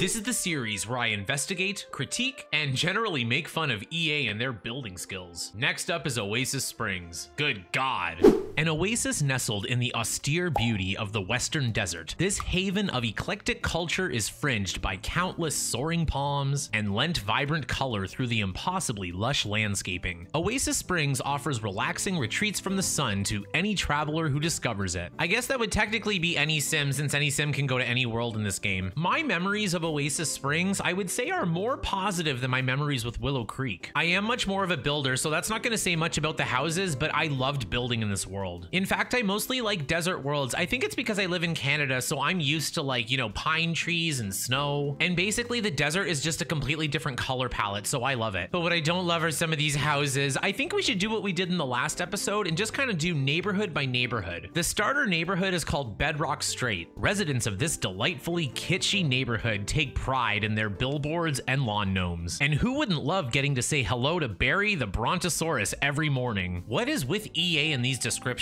This is the series where I investigate, critique, and generally make fun of EA and their building skills. Next up is Oasis Springs. Good God. An oasis nestled in the austere beauty of the western desert, this haven of eclectic culture is fringed by countless soaring palms and lent vibrant color through the impossibly lush landscaping. Oasis Springs offers relaxing retreats from the sun to any traveler who discovers it. I guess that would technically be any sim, since any sim can go to any world in this game. My memories of Oasis Springs, I would say, are more positive than my memories with Willow Creek. I am much more of a builder, so that's not going to say much about the houses, but I loved building in this world. In fact, I mostly like desert worlds. I think it's because I live in Canada, so I'm used to, like, you know, pine trees and snow. And basically the desert is just a completely different color palette, so I love it. But what I don't love are some of these houses. I think we should do what we did in the last episode and just kind of do neighborhood by neighborhood. The starter neighborhood is called Bedrock Strait. Residents of this delightfully kitschy neighborhood take pride in their billboards and lawn gnomes. And who wouldn't love getting to say hello to Barry the Brontosaurus every morning? What is with EA in these descriptions?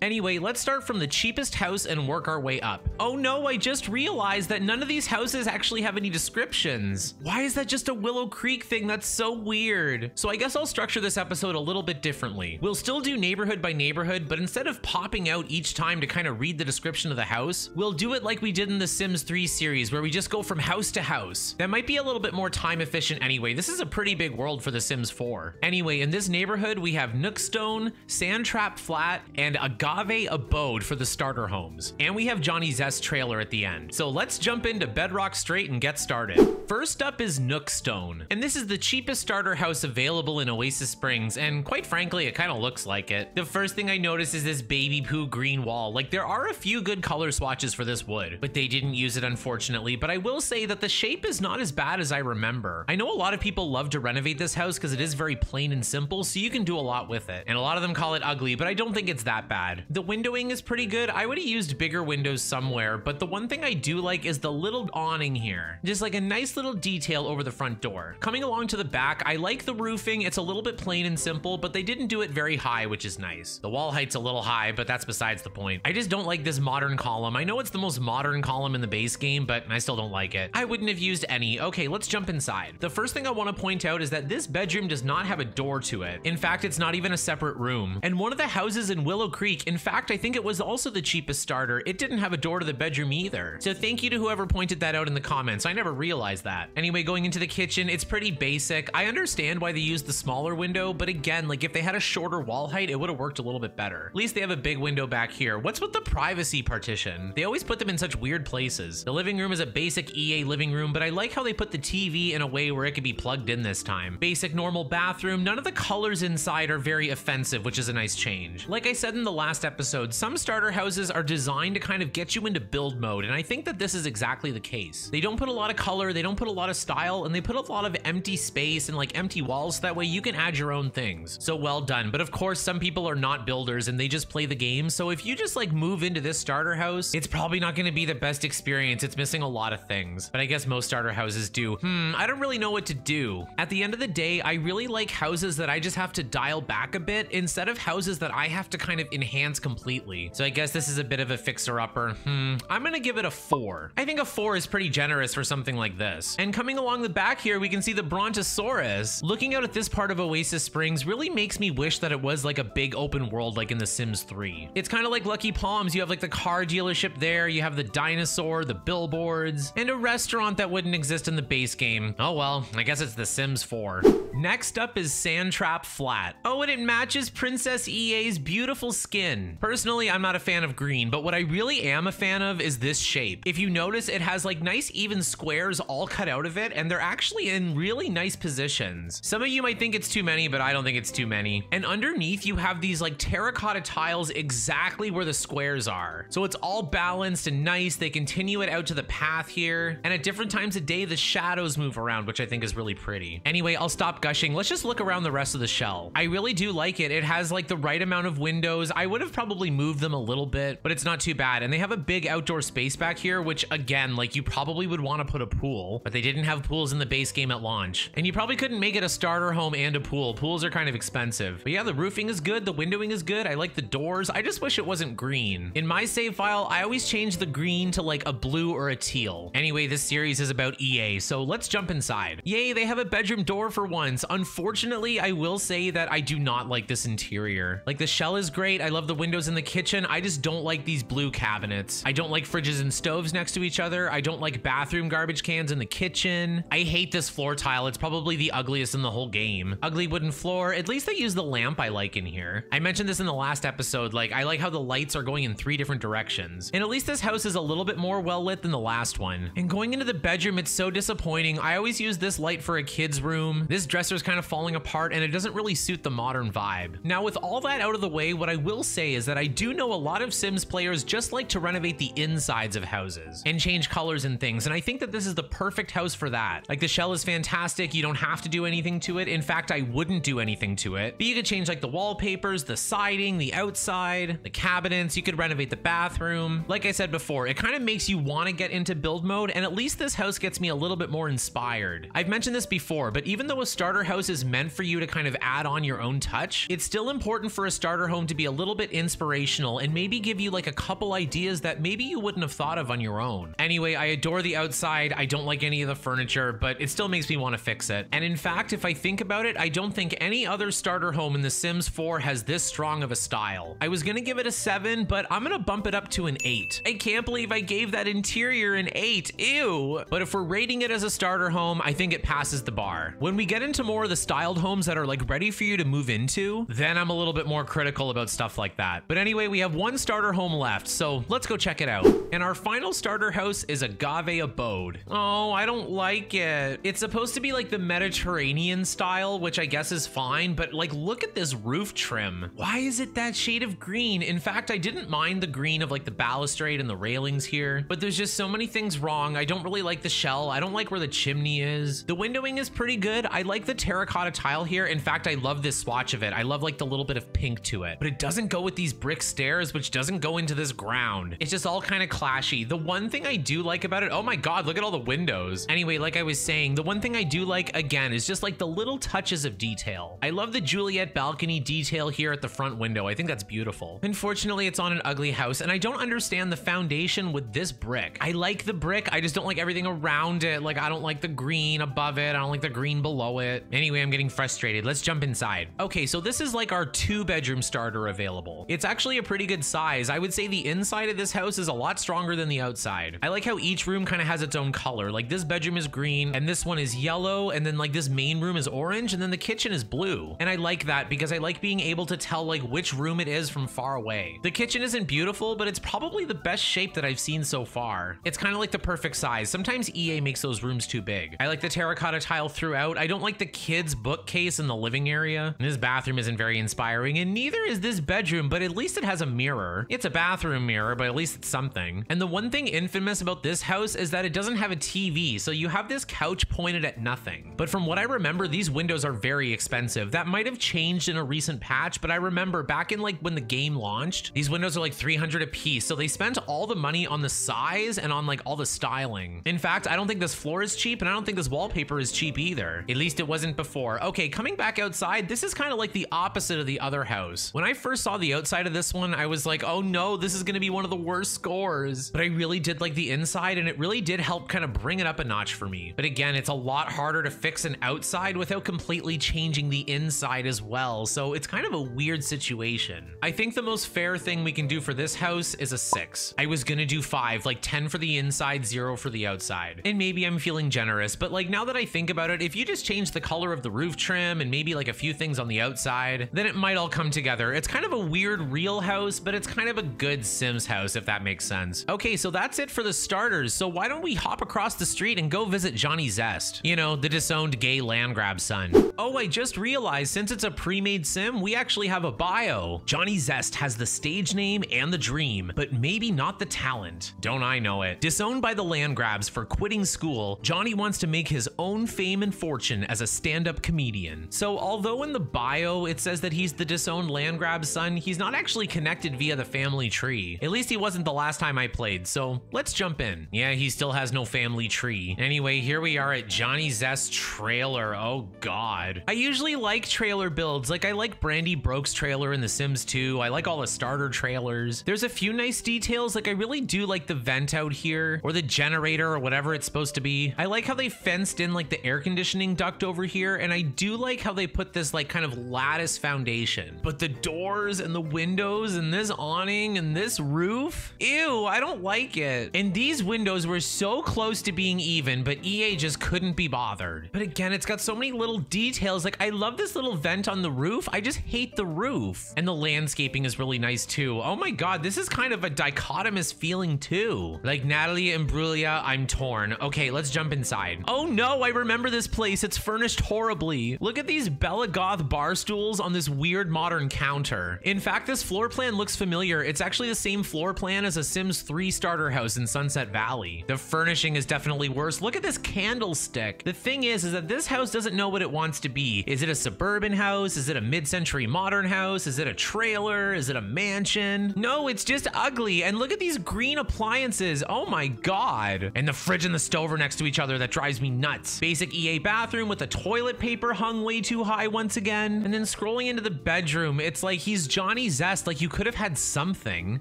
Anyway, let's start from the cheapest house and work our way up. Oh no, I just realized that none of these houses actually have any descriptions. Why is that just a Willow Creek thing? That's so weird. So I guess I'll structure this episode a little bit differently. We'll still do neighborhood by neighborhood, but instead of popping out each time to kind of read the description of the house, we'll do it like we did in the Sims 3 series, where we just go from house to house. That might be a little bit more time efficient anyway. This is a pretty big world for the Sims 4. Anyway, in this neighborhood, we have Nookstone, Sandtrap Flat, and Agave Abode for the starter homes. And we have Johnny Zest's trailer at the end. So let's jump into Bedrock Strait and get started. First up is Nookstone. And this is the cheapest starter house available in Oasis Springs, and quite frankly, it kind of looks like it. The first thing I notice is this baby poo green wall. Like, there are a few good color swatches for this wood, but they didn't use it, unfortunately. But I will say that the shape is not as bad as I remember. I know a lot of people love to renovate this house because it is very plain and simple, so you can do a lot with it. And a lot of them call it ugly, but I don't think it's that bad. The windowing is pretty good. I would have used bigger windows somewhere, but the one thing I do like is the little awning here. Just like a nice little detail over the front door. Coming along to the back, I like the roofing. It's a little bit plain and simple, but they didn't do it very high, which is nice. The wall height's a little high, but that's besides the point. I just don't like this modern column. I know it's the most modern column in the base game, but I still don't like it. I wouldn't have used any. Okay, let's jump inside. The first thing I want to point out is that this bedroom does not have a door to it. In fact, it's not even a separate room. And one of the houses in Willow Creek, in fact, I think it was also the cheapest starter, it didn't have a door to the bedroom either. So thank you to whoever pointed that out in the comments. I never realized that. Anyway, going into the kitchen, it's pretty basic. I understand why they used the smaller window, but again, like, if they had a shorter wall height, it would have worked a little bit better. At least they have a big window back here. What's with the privacy partition? They always put them in such weird places. The living room is a basic EA living room, but I like how they put the TV in a way where it could be plugged in this time. Basic normal bathroom. None of the colors inside are very offensive, which is a nice change. Like I said in the last episode, some starter houses are designed to kind of get you into build mode, and I think that this is exactly the case. They don't put a lot of color, they don't put a lot of style, and they put a lot of empty space and like empty walls, so that way you can add your own things. So well done. But of course, some people are not builders and they just play the game, so if you just like move into this starter house, it's probably not going to be the best experience. It's missing a lot of things, but I guess most starter houses do. I don't really know what to do. At the end of the day, I really like houses that I just have to dial back a bit instead of houses that I have to kind of enhance completely. So I guess this is a bit of a fixer-upper. I'm gonna give it a 4. I think a 4 is pretty generous for something like this. And coming along the back here, we can see the Brontosaurus. Looking out at this part of Oasis Springs really makes me wish that it was like a big open world like in The Sims 3. It's kind of like Lucky Palms. You have like the car dealership there, you have the dinosaur, the billboards, and a restaurant that wouldn't exist in the base game. Oh well, I guess it's The Sims 4. Next up is Sandtrap Flat. Oh, and it matches Princess EA's beautiful skin. Personally, I'm not a fan of green, but what I really am a fan of is this shape. If you notice, it has like nice even squares all cut out of it, and they're actually in really nice positions. Some of you might think it's too many, but I don't think it's too many. And underneath, you have these like terracotta tiles exactly where the squares are. So it's all balanced and nice. They continue it out to the path here, and at different times of day, the shadows move around, which I think is really pretty. Anyway, I'll stop gushing. Let's just look around the rest of the shell. I really do like it. It has like the right amount of windows. I would have probably moved them a little bit, but it's not too bad. And they have a big outdoor space back here, which again, like, you probably would want to put a pool, but they didn't have pools in the base game at launch. And you probably couldn't make it a starter home and a pool. Pools are kind of expensive. But yeah, the roofing is good. The windowing is good. I like the doors. I just wish it wasn't green. In my save file, I always change the green to like a blue or a teal. Anyway, this series is about EA, so let's jump inside. Yay, they have a bedroom door for once. Unfortunately, I will say that I do not like this interior. Like, the shell is great. I love the windows in the kitchen. I just don't like these blue cabinets. I don't like fridges and stoves next to each other. I don't like bathroom garbage cans in the kitchen. I hate this floor tile. It's probably the ugliest in the whole game. Ugly wooden floor. At least they use the lamp I like in here. I mentioned this in the last episode. Like, I like how the lights are going in 3 different directions. And at least this house is a little bit more well lit than the last one. And going into the bedroom, it's so disappointing. I always use this light for a kid's room. This dresser is kind of falling apart and it doesn't really suit the modern vibe. Now, with all that out of the way, what I will say is that I do know a lot of Sims players just like to renovate the insides of houses and change colors and things. And I think that this is the perfect house for that. Like, the shell is fantastic. You don't have to do anything to it. In fact, I wouldn't do anything to it, but you could change like the wallpapers, the siding, the outside, the cabinets. You could renovate the bathroom. Like I said before, it kind of makes you want to get into build mode. And at least this house gets me a little bit more inspired. I've mentioned this before, but even though a starter house is meant for you to kind of add on your own touch, it's still important for a starter home to be a little bit inspirational and maybe give you like a couple ideas that maybe you wouldn't have thought of on your own. Anyway, I adore the outside. I don't like any of the furniture, but it still makes me want to fix it. And in fact, if I think about it, I don't think any other starter home in The Sims 4 has this strong of a style. I was gonna give it a 7, but I'm gonna bump it up to an 8. I can't believe I gave that interior an 8. Ew. But if we're rating it as a starter home, I think it passes the bar. When we get into more of the styled homes that are like ready for you to move into, then I'm a little bit more critical about stuff like that. But anyway, we have one starter home left, so let's go check it out. And our final starter house is Agave Abode. Oh, I don't like it. It's supposed to be like the Mediterranean style, which I guess is fine, but like, look at this roof trim. Why is it that shade of green? In fact, I didn't mind the green of like the balustrade and the railings here, but there's just so many things wrong. I don't really like the shell. I don't like where the chimney is. The windowing is pretty good. I like the terracotta tile here. In fact, I love this swatch of it. I love like the little bit of pink to it, but it doesn't go with these brick stairs, which doesn't go into this ground. It's just all kind of clashy. The one thing I do like about it, oh my God, look at all the windows. Anyway, like I was saying, the one thing I do like, again, is just like the little touches of detail. I love the Juliet balcony detail here at the front window. I think that's beautiful. Unfortunately, it's on an ugly house, and I don't understand the foundation with this brick. I like the brick. I just don't like everything around it. Like, I don't like the green above it. I don't like the green below it. Anyway, I'm getting frustrated. Let's jump inside. Okay, so this is like our 2-bedroom starter available. It's actually a pretty good size. I would say the inside of this house is a lot stronger than the outside. I like how each room kind of has its own color. Like, this bedroom is green and this one is yellow, and then like this main room is orange, and then the kitchen is blue. And I like that because I like being able to tell like which room it is from far away. The kitchen isn't beautiful, but it's probably the best shape that I've seen so far. It's kind of like the perfect size. Sometimes EA makes those rooms too big. I like the terracotta tile throughout. I don't like the kids' bookcase in the living area. And this bathroom isn't very inspiring, and neither is this bedroom, but at least it has a mirror. It's a bathroom mirror, but at least it's something. And the one thing infamous about this house is that it doesn't have a TV, so you have this couch pointed at nothing. But from what I remember, these windows are very expensive. That might have changed in a recent patch, but I remember back in like when the game launched, these windows are like $300 a piece. So they spent all the money on the size and on like all the styling. In fact, I don't think this floor is cheap, and I don't think this wallpaper is cheap either. At least it wasn't before. Okay, coming back outside, this is kind of like the opposite of the other house. When I first saw the outside of this one, I was like, oh no, this is gonna be one of the worst scores. But I really did like the inside, and it really did help kind of bring it up a notch for me. But again, it's a lot harder to fix an outside without completely changing the inside as well. So it's kind of a weird situation. I think the most fair thing we can do for this house is a 6. I was gonna do 5, like 10 for the inside, 0 for the outside. And maybe I'm feeling generous, but like now that I think about it, if you just change the color of the roof trim and maybe like a few things on the outside, then it might all come together. It's kind of a weird real house, but it's kind of a good Sims house, if that makes sense. Okay, so that's it for the starters. So why don't we hop across the street and go visit Johnny Zest? You know, the disowned gay land grab son. Oh, I just realized since it's a pre-made sim, we actually have a bio. Johnny Zest has the stage name and the dream, but maybe not the talent. Don't I know it? Disowned by the land grabs for quitting school, Johnny wants to make his own fame and fortune as a stand-up comedian. So although in the bio it says that he's the disowned land grab son, he's not actually connected via the family tree. At least he wasn't the last time I played, so let's jump in. Yeah, he still has no family tree. Anyway, here we are at Johnny Zest's trailer. Oh God. I usually like trailer builds. Like I like Brandy Broke's trailer in The Sims 2. I like all the starter trailers. There's a few nice details. Like I really do like the vent out here, or the generator generator or whatever it's supposed to be. I like how they fenced in like the air conditioning duct over here, and I do like how they put this like kind of lattice foundation. But the doors and the windows and this awning and this roof, ew, I don't like it. And these windows were so close to being even, but EA just couldn't be bothered. But again, it's got so many little details. Like, I love this little vent on the roof. I just hate the roof. And the landscaping is really nice too. Oh my God, this is kind of a dichotomous feeling too. Like Natalie Imbruglia, I'm torn. Okay, let's jump inside. Oh no, I remember this place. It's furnished horribly. Look at these Bella Goth bar stools on this weird modern counter. In fact, this floor plan looks familiar. It's actually the same floor plan as a Sims 3 starter house in Sunset Valley. The furnishing is definitely worse. Look at this candlestick. The thing is that this house doesn't know what it wants to be. Is it a suburban house? Is it a mid-century modern house? Is it a trailer? Is it a mansion? No, it's just ugly. And look at these green appliances. Oh my God. And the fridge and the stove are next to each other. That drives me nuts. Basic EA bathroom with the toilet paper hung way too high once again. And then scrolling into the bedroom, it's like he's Johnny Zest. Like, you could have had something.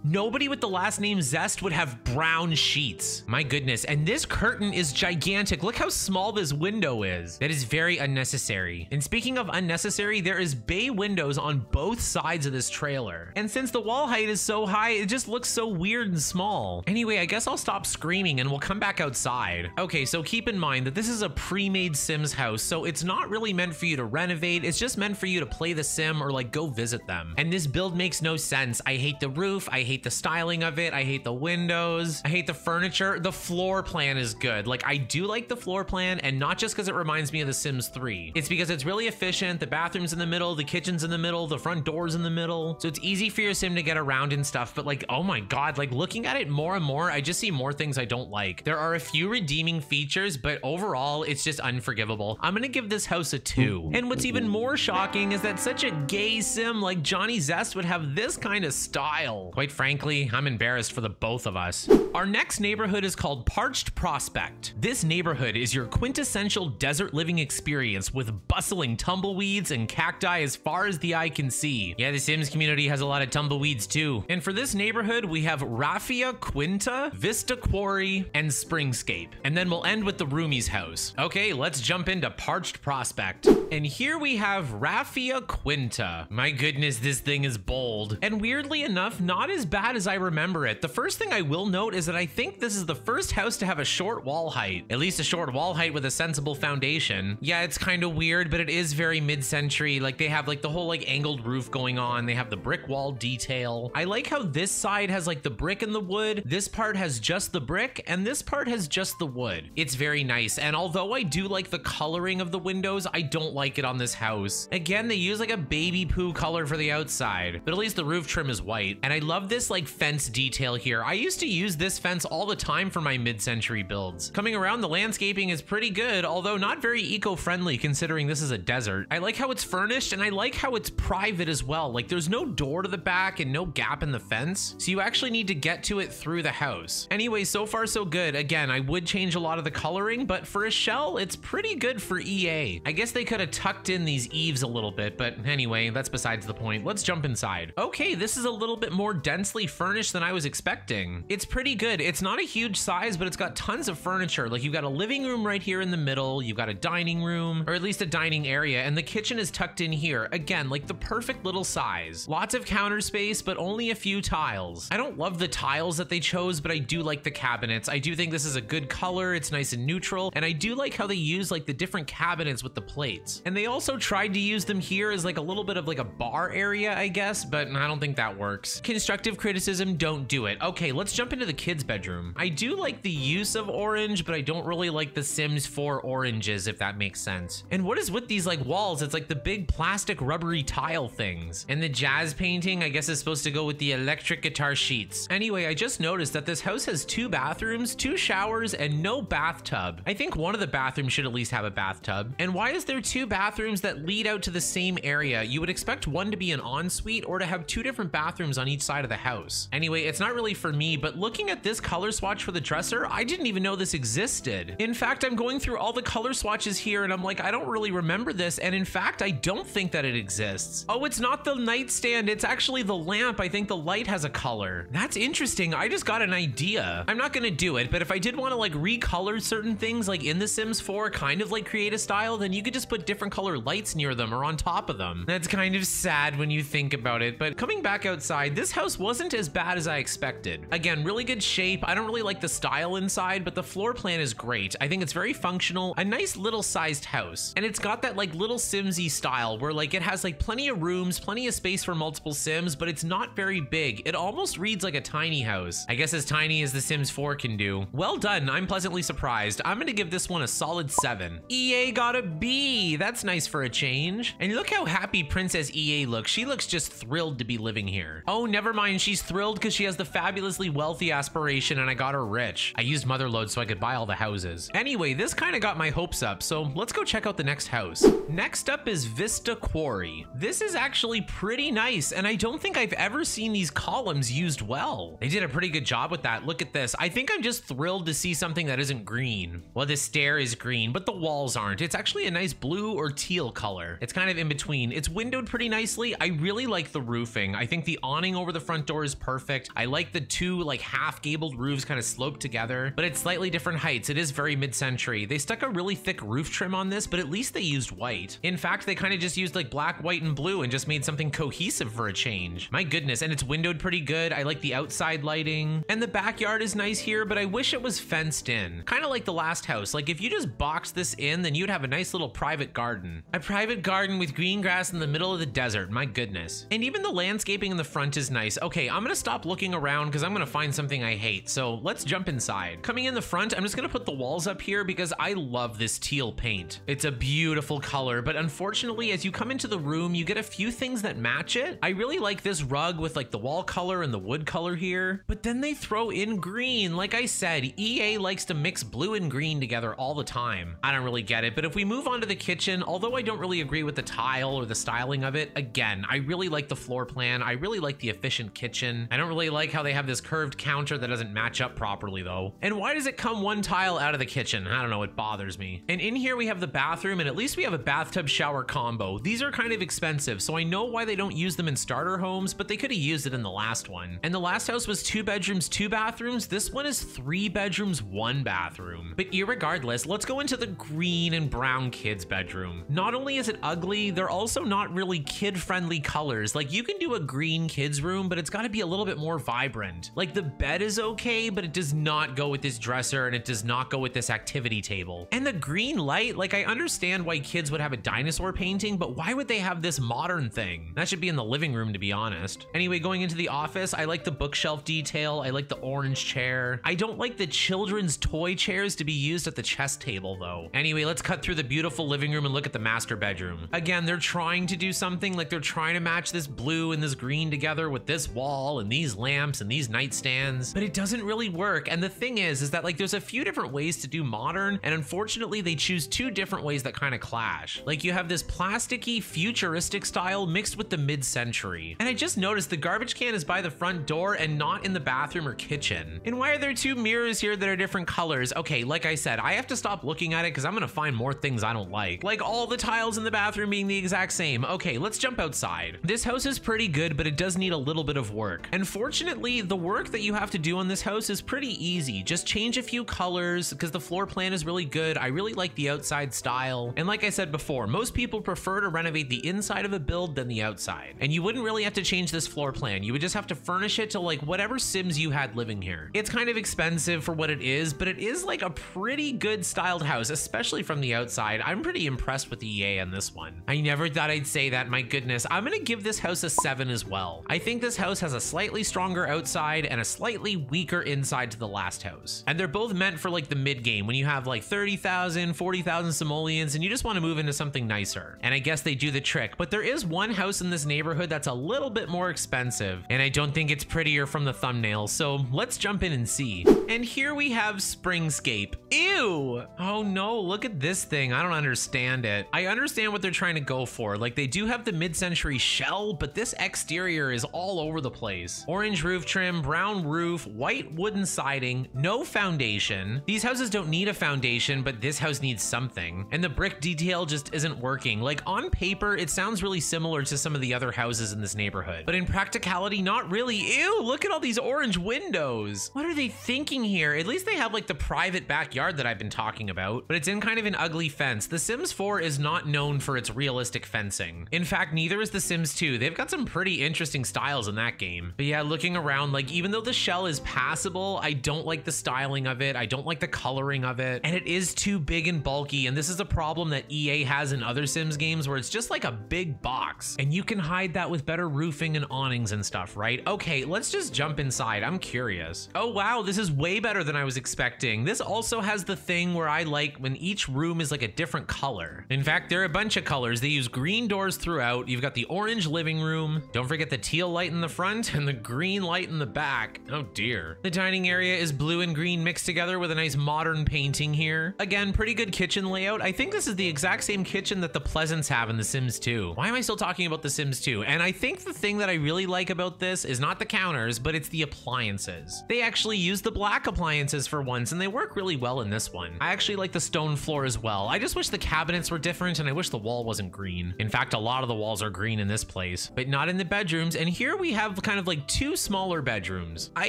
Nobody with the last name Zest would have brown sheets. My goodness. And this curtain is gigantic. Look how small this window is. That is very unnecessary. And speaking of unnecessary, there is bay windows on both sides of this trailer. And since the wall height is so high, it just looks so weird and small. Anyway, I guess I'll stop screaming and we'll come back outside. Okay, so keep in mind that this is a pre-made Sims house, so it's not really meant for you to renovate. It's just meant for you to play the sim or like go visit them. And this build makes no sense. I hate the roof. I hate the styling of it. I hate the windows. I hate the furniture. The floor plan is good. Like, I do like the floor plan, and not just because it reminds me of The Sims 3. It's because it's really efficient. The bathroom's in the middle, the kitchen's in the middle, the front door's in the middle. So it's easy for your sim to get around and stuff. But like, oh my God, like looking at it more and more, I just see more things I don't like. There are a few redeeming features, but overall, it's just unforgivable. I'm gonna give this house a 2. And what's even more shocking is that such a gay sim like Johnny Zest would have this kind of style. Quite frankly, I'm embarrassed for the both of us. Our next neighborhood is called Parched Prospect. This neighborhood is your quintessential desert living experience with bustling tumbleweeds and cacti as far as the eye can see. Yeah, the Sims community has a lot of tumbleweeds too. And for this neighborhood, we have Raffia Quinta, Vista Quarry, and Springscape. And then we'll end with the roomie's house. Okay, let's jump into Parched Prospect. And here we have Raffia Quinta. My goodness, this thing is bold. And weirdly enough, not as bad as I remember it. The first thing I will note is that I think this is the first house to have a short wall height. At least a short wall height with a sensible foundation. Yeah, it's kind of weird, but it is very mid-century. Like, they have like the whole like angled roof going on. They have the brick wall detail. I like how this side has like the brick and the wood. This part has just the brick, and this part has just the wood. It's very nice. And although I do like the coloring of the windows, I don't like it on this house. Again, they use like a baby poo color for the outside, but at least the roof trim is white. And I love this like fence detail here. I used to use this fence all the time for my mid-century builds. Coming around, the landscaping is pretty good, although not very eco-friendly considering this is a desert. I like how it's furnished, and I like how it's private as well. Like, there's no door to the back and no gap in the fence, so you actually need to get to it through the house. Anyway, so far so good. Again, I would change a lot of the coloring, but for a shell, it's pretty good for EA. I guess they could have tucked in these eaves a little bit, but anyway, that's besides the point. Let's jump inside. Okay, this is a little bit more densely furnished than I was expecting. It's pretty good. It's not a huge size, but it's got tons of furniture. Like, you've got a living room right here in the middle, you've got a dining room, or at least a dining area, and the kitchen is tucked in here. Again, like the perfect little size. Lots of counter space, but only a few tiles. I don't love the tiles that they chose, but I do like the cabinets. I do think this is a good color. It's nice and neutral, and I do like how they use like the different cabinets with the plates. And they also tried to use them here as like a little bit of like a bar area, I guess, but I don't think that works. Constructive criticism, don't do it. Okay, let's jump into the kids' bedroom. I do like the use of orange, but I don't really like the Sims 4 oranges, if that makes sense. And what is with these like walls? It's like the big plastic rubbery tile things. And the jazz painting, I guess, is supposed to go with the electric guitar sheets. Anyway, I just noticed that this house has 2 bathrooms, 2 showers, and no bathtub. I think one of the bathrooms should at least have a bathtub. And why is there 2 bathrooms that lead out to the same area? You would expect one to be an ensuite or to have 2 different bathrooms on each side of the house. Anyway, it's not really for me, but looking at this color swatch for the dresser, I didn't even know this existed. In fact, I'm going through all the color swatches here and I'm like, I don't really remember this. And in fact, I don't think that it exists. Oh, it's not the nightstand. It's actually the lamp. I think the light has a color. That's interesting. I just got an idea. I'm not gonna do it, but but if I did want to like recolor certain things like in The Sims 4, kind of like create a style, then you could just put different color lights near them or on top of them. That's kind of sad when you think about it, but coming back outside, this house wasn't as bad as I expected. Again, really good shape. I don't really like the style inside, but the floor plan is great. I think it's very functional, a nice little sized house. And it's got that like little Simsy style where like it has like plenty of rooms, plenty of space for multiple Sims, but it's not very big. It almost reads like a tiny house. I guess as tiny as The Sims 4 can do. Well done, I'm pleasantly surprised. I'm gonna give this one a solid 7. EA got a B, that's nice for a change. And look how happy Princess EA looks. She looks just thrilled to be living here. Oh, never mind, she's thrilled because she has the fabulously wealthy aspiration and I got her rich. I used Motherlode so I could buy all the houses. Anyway, this kind of got my hopes up, so let's go check out the next house. Next up is Vista Quarry. This is actually pretty nice, and I don't think I've ever seen these columns used well. They did a pretty good job with that. Look at this. I think I'm just thrilled to see something that isn't green. Well, the stair is green, but the walls aren't. It's actually a nice blue or teal color. It's kind of in between. It's windowed pretty nicely. I really like the roofing. I think the awning over the front door is perfect. I like the two like half gabled roofs kind of sloped together, but it's slightly different heights. It is very mid-century. They stuck a really thick roof trim on this, but at least they used white. In fact, they kind of just used like black, white, and blue and just made something cohesive for a change. My goodness, and it's windowed pretty good. I like the outside lighting, and the backyard is nice here, but I wish it was fenced in. Kind of like the last house. Like if you just boxed this in, then you'd have a nice little private garden. A private garden with green grass in the middle of the desert, my goodness. And even the landscaping in the front is nice. Okay, I'm gonna stop looking around because I'm gonna find something I hate. So let's jump inside. Coming in the front, I'm just gonna put the walls up here because I love this teal paint. It's a beautiful color, but unfortunately, as you come into the room, you get a few things that match it. I really like this rug with like the wall color and the wood color here, but then they throw in green. Like I said, EA likes to mix blue and green together all the time. I don't really get it, but if we move on to the kitchen, although I don't really agree with the tile or the styling of it, again, I really like the floor plan. I really like the efficient kitchen. I don't really like how they have this curved counter that doesn't match up properly though. And why does it come one tile out of the kitchen? I don't know, it bothers me. And in here we have the bathroom, and at least we have a bathtub shower combo. These are kind of expensive, so I know why they don't use them in starter homes, but they could have used it in the last one. And the last house was 2 bedrooms, 2 bathrooms. This one is 3 bedrooms, 1 bathroom. But irregardless, let's go into the green and brown kids bedroom. Not only is it ugly, they're also not really kid-friendly colors. Like you can do a green kids room, but it's got to be a little bit more vibrant. Like the bed is okay, but it does not go with this dresser and it does not go with this activity table. And the green light, like I understand why kids would have a dinosaur painting, but why would they have this modern thing? That should be in the living room, to be honest. Anyway, going into the office, I like the bookshelf detail. I like the orange chair. I don't like the children's toy chairs to be used at the chess table though. Anyway, let's cut through the beautiful living room and look at the master bedroom. Again, they're trying to do something, like they're trying to match this blue and this green together with this wall and these lamps and these nightstands, but it doesn't really work. And the thing is that like there's a few different ways to do modern, and unfortunately they choose 2 different ways that kind of clash. Like you have this plasticky futuristic style mixed with the mid-century. And I just noticed the garbage can is by the front door and not in the bathroom or kitchen. And why are there 2 mirrors here that are different colors? Okay, like I said, I have to stop looking at it because I'm gonna find more things I don't like. Like all the tiles in the bathroom being the exact same. Okay, let's jump outside. This house is pretty good, but it does need a little bit of work. And fortunately, the work that you have to do on this house is pretty easy. Just change a few colors because the floor plan is really good. I really like the outside style. And like I said before, most people prefer to renovate the inside of a build than the outside. And you wouldn't really have to change this floor plan. You would just have to furnish it to like whatever Sims you had living here. It's kind of expensive for what it is, but it is like a pretty good styled house, especially from the outside. I'm pretty impressed with the EA on this one. I never thought I'd say that, my goodness. I'm gonna give this house a 7 as well. I think this house has a slightly stronger outside and a slightly weaker inside to the last house. And they're both meant for like the mid game when you have like 30,000, 40,000 simoleons and you just want to move into something nicer. And I guess they do the trick, but there is one house in this neighborhood that's a little bit more expensive, and I don't think it's prettier from the thumbnail, so let's jump in and see. And here we have Springscape. Ew! Oh no, look at this thing. I don't understand it. I understand what they're trying to go for. Like they do have the mid-century shell, but this exterior is all over the place. Orange roof trim, brown roof, white wooden siding, no foundation. These houses don't need a foundation, but this house needs something. And the brick detail just isn't working. Like on paper, it sounds really similar to some of the other houses in this neighborhood, but in practicality, not really. Ew, look at all these orange windows. What are they thinking here, at least they have like the private backyard that I've been talking about, but it's in kind of an ugly fence. The Sims 4 is not known for its realistic fencing. In fact, neither is The Sims 2. They've got some pretty interesting styles in that game. But yeah, looking around, like even though the shell is passable, I don't like the styling of it. I don't like the coloring of it. And it is too big and bulky. And this is a problem that EA has in other Sims games where it's just like a big box. And you can hide that with better roofing and awnings and stuff, right? Okay, let's just jump inside. I'm curious. Oh wow, this is way better than I was expecting. This also has the thing where I like when each room is like a different color. In fact, there are a bunch of colors. They use green doors throughout. You've got the orange living room. Don't forget the teal light in the front and the green light in the back. Oh dear. The dining area is blue and green mixed together with a nice modern painting here. Again, pretty good kitchen layout. I think this is the exact same kitchen that the Pleasants have in The Sims 2. Why am I still talking about The Sims 2? And I think the thing that I really like about this is not the counters, but it's the appliances. They actually use the black appliances for once, and they work really well in this one. I actually like the stone floor as well. I just wish the cabinets were different, and I wish the wall wasn't green. In fact, a lot of the walls are green in this place, but not in the bedrooms. And here we have kind of like two smaller bedrooms. I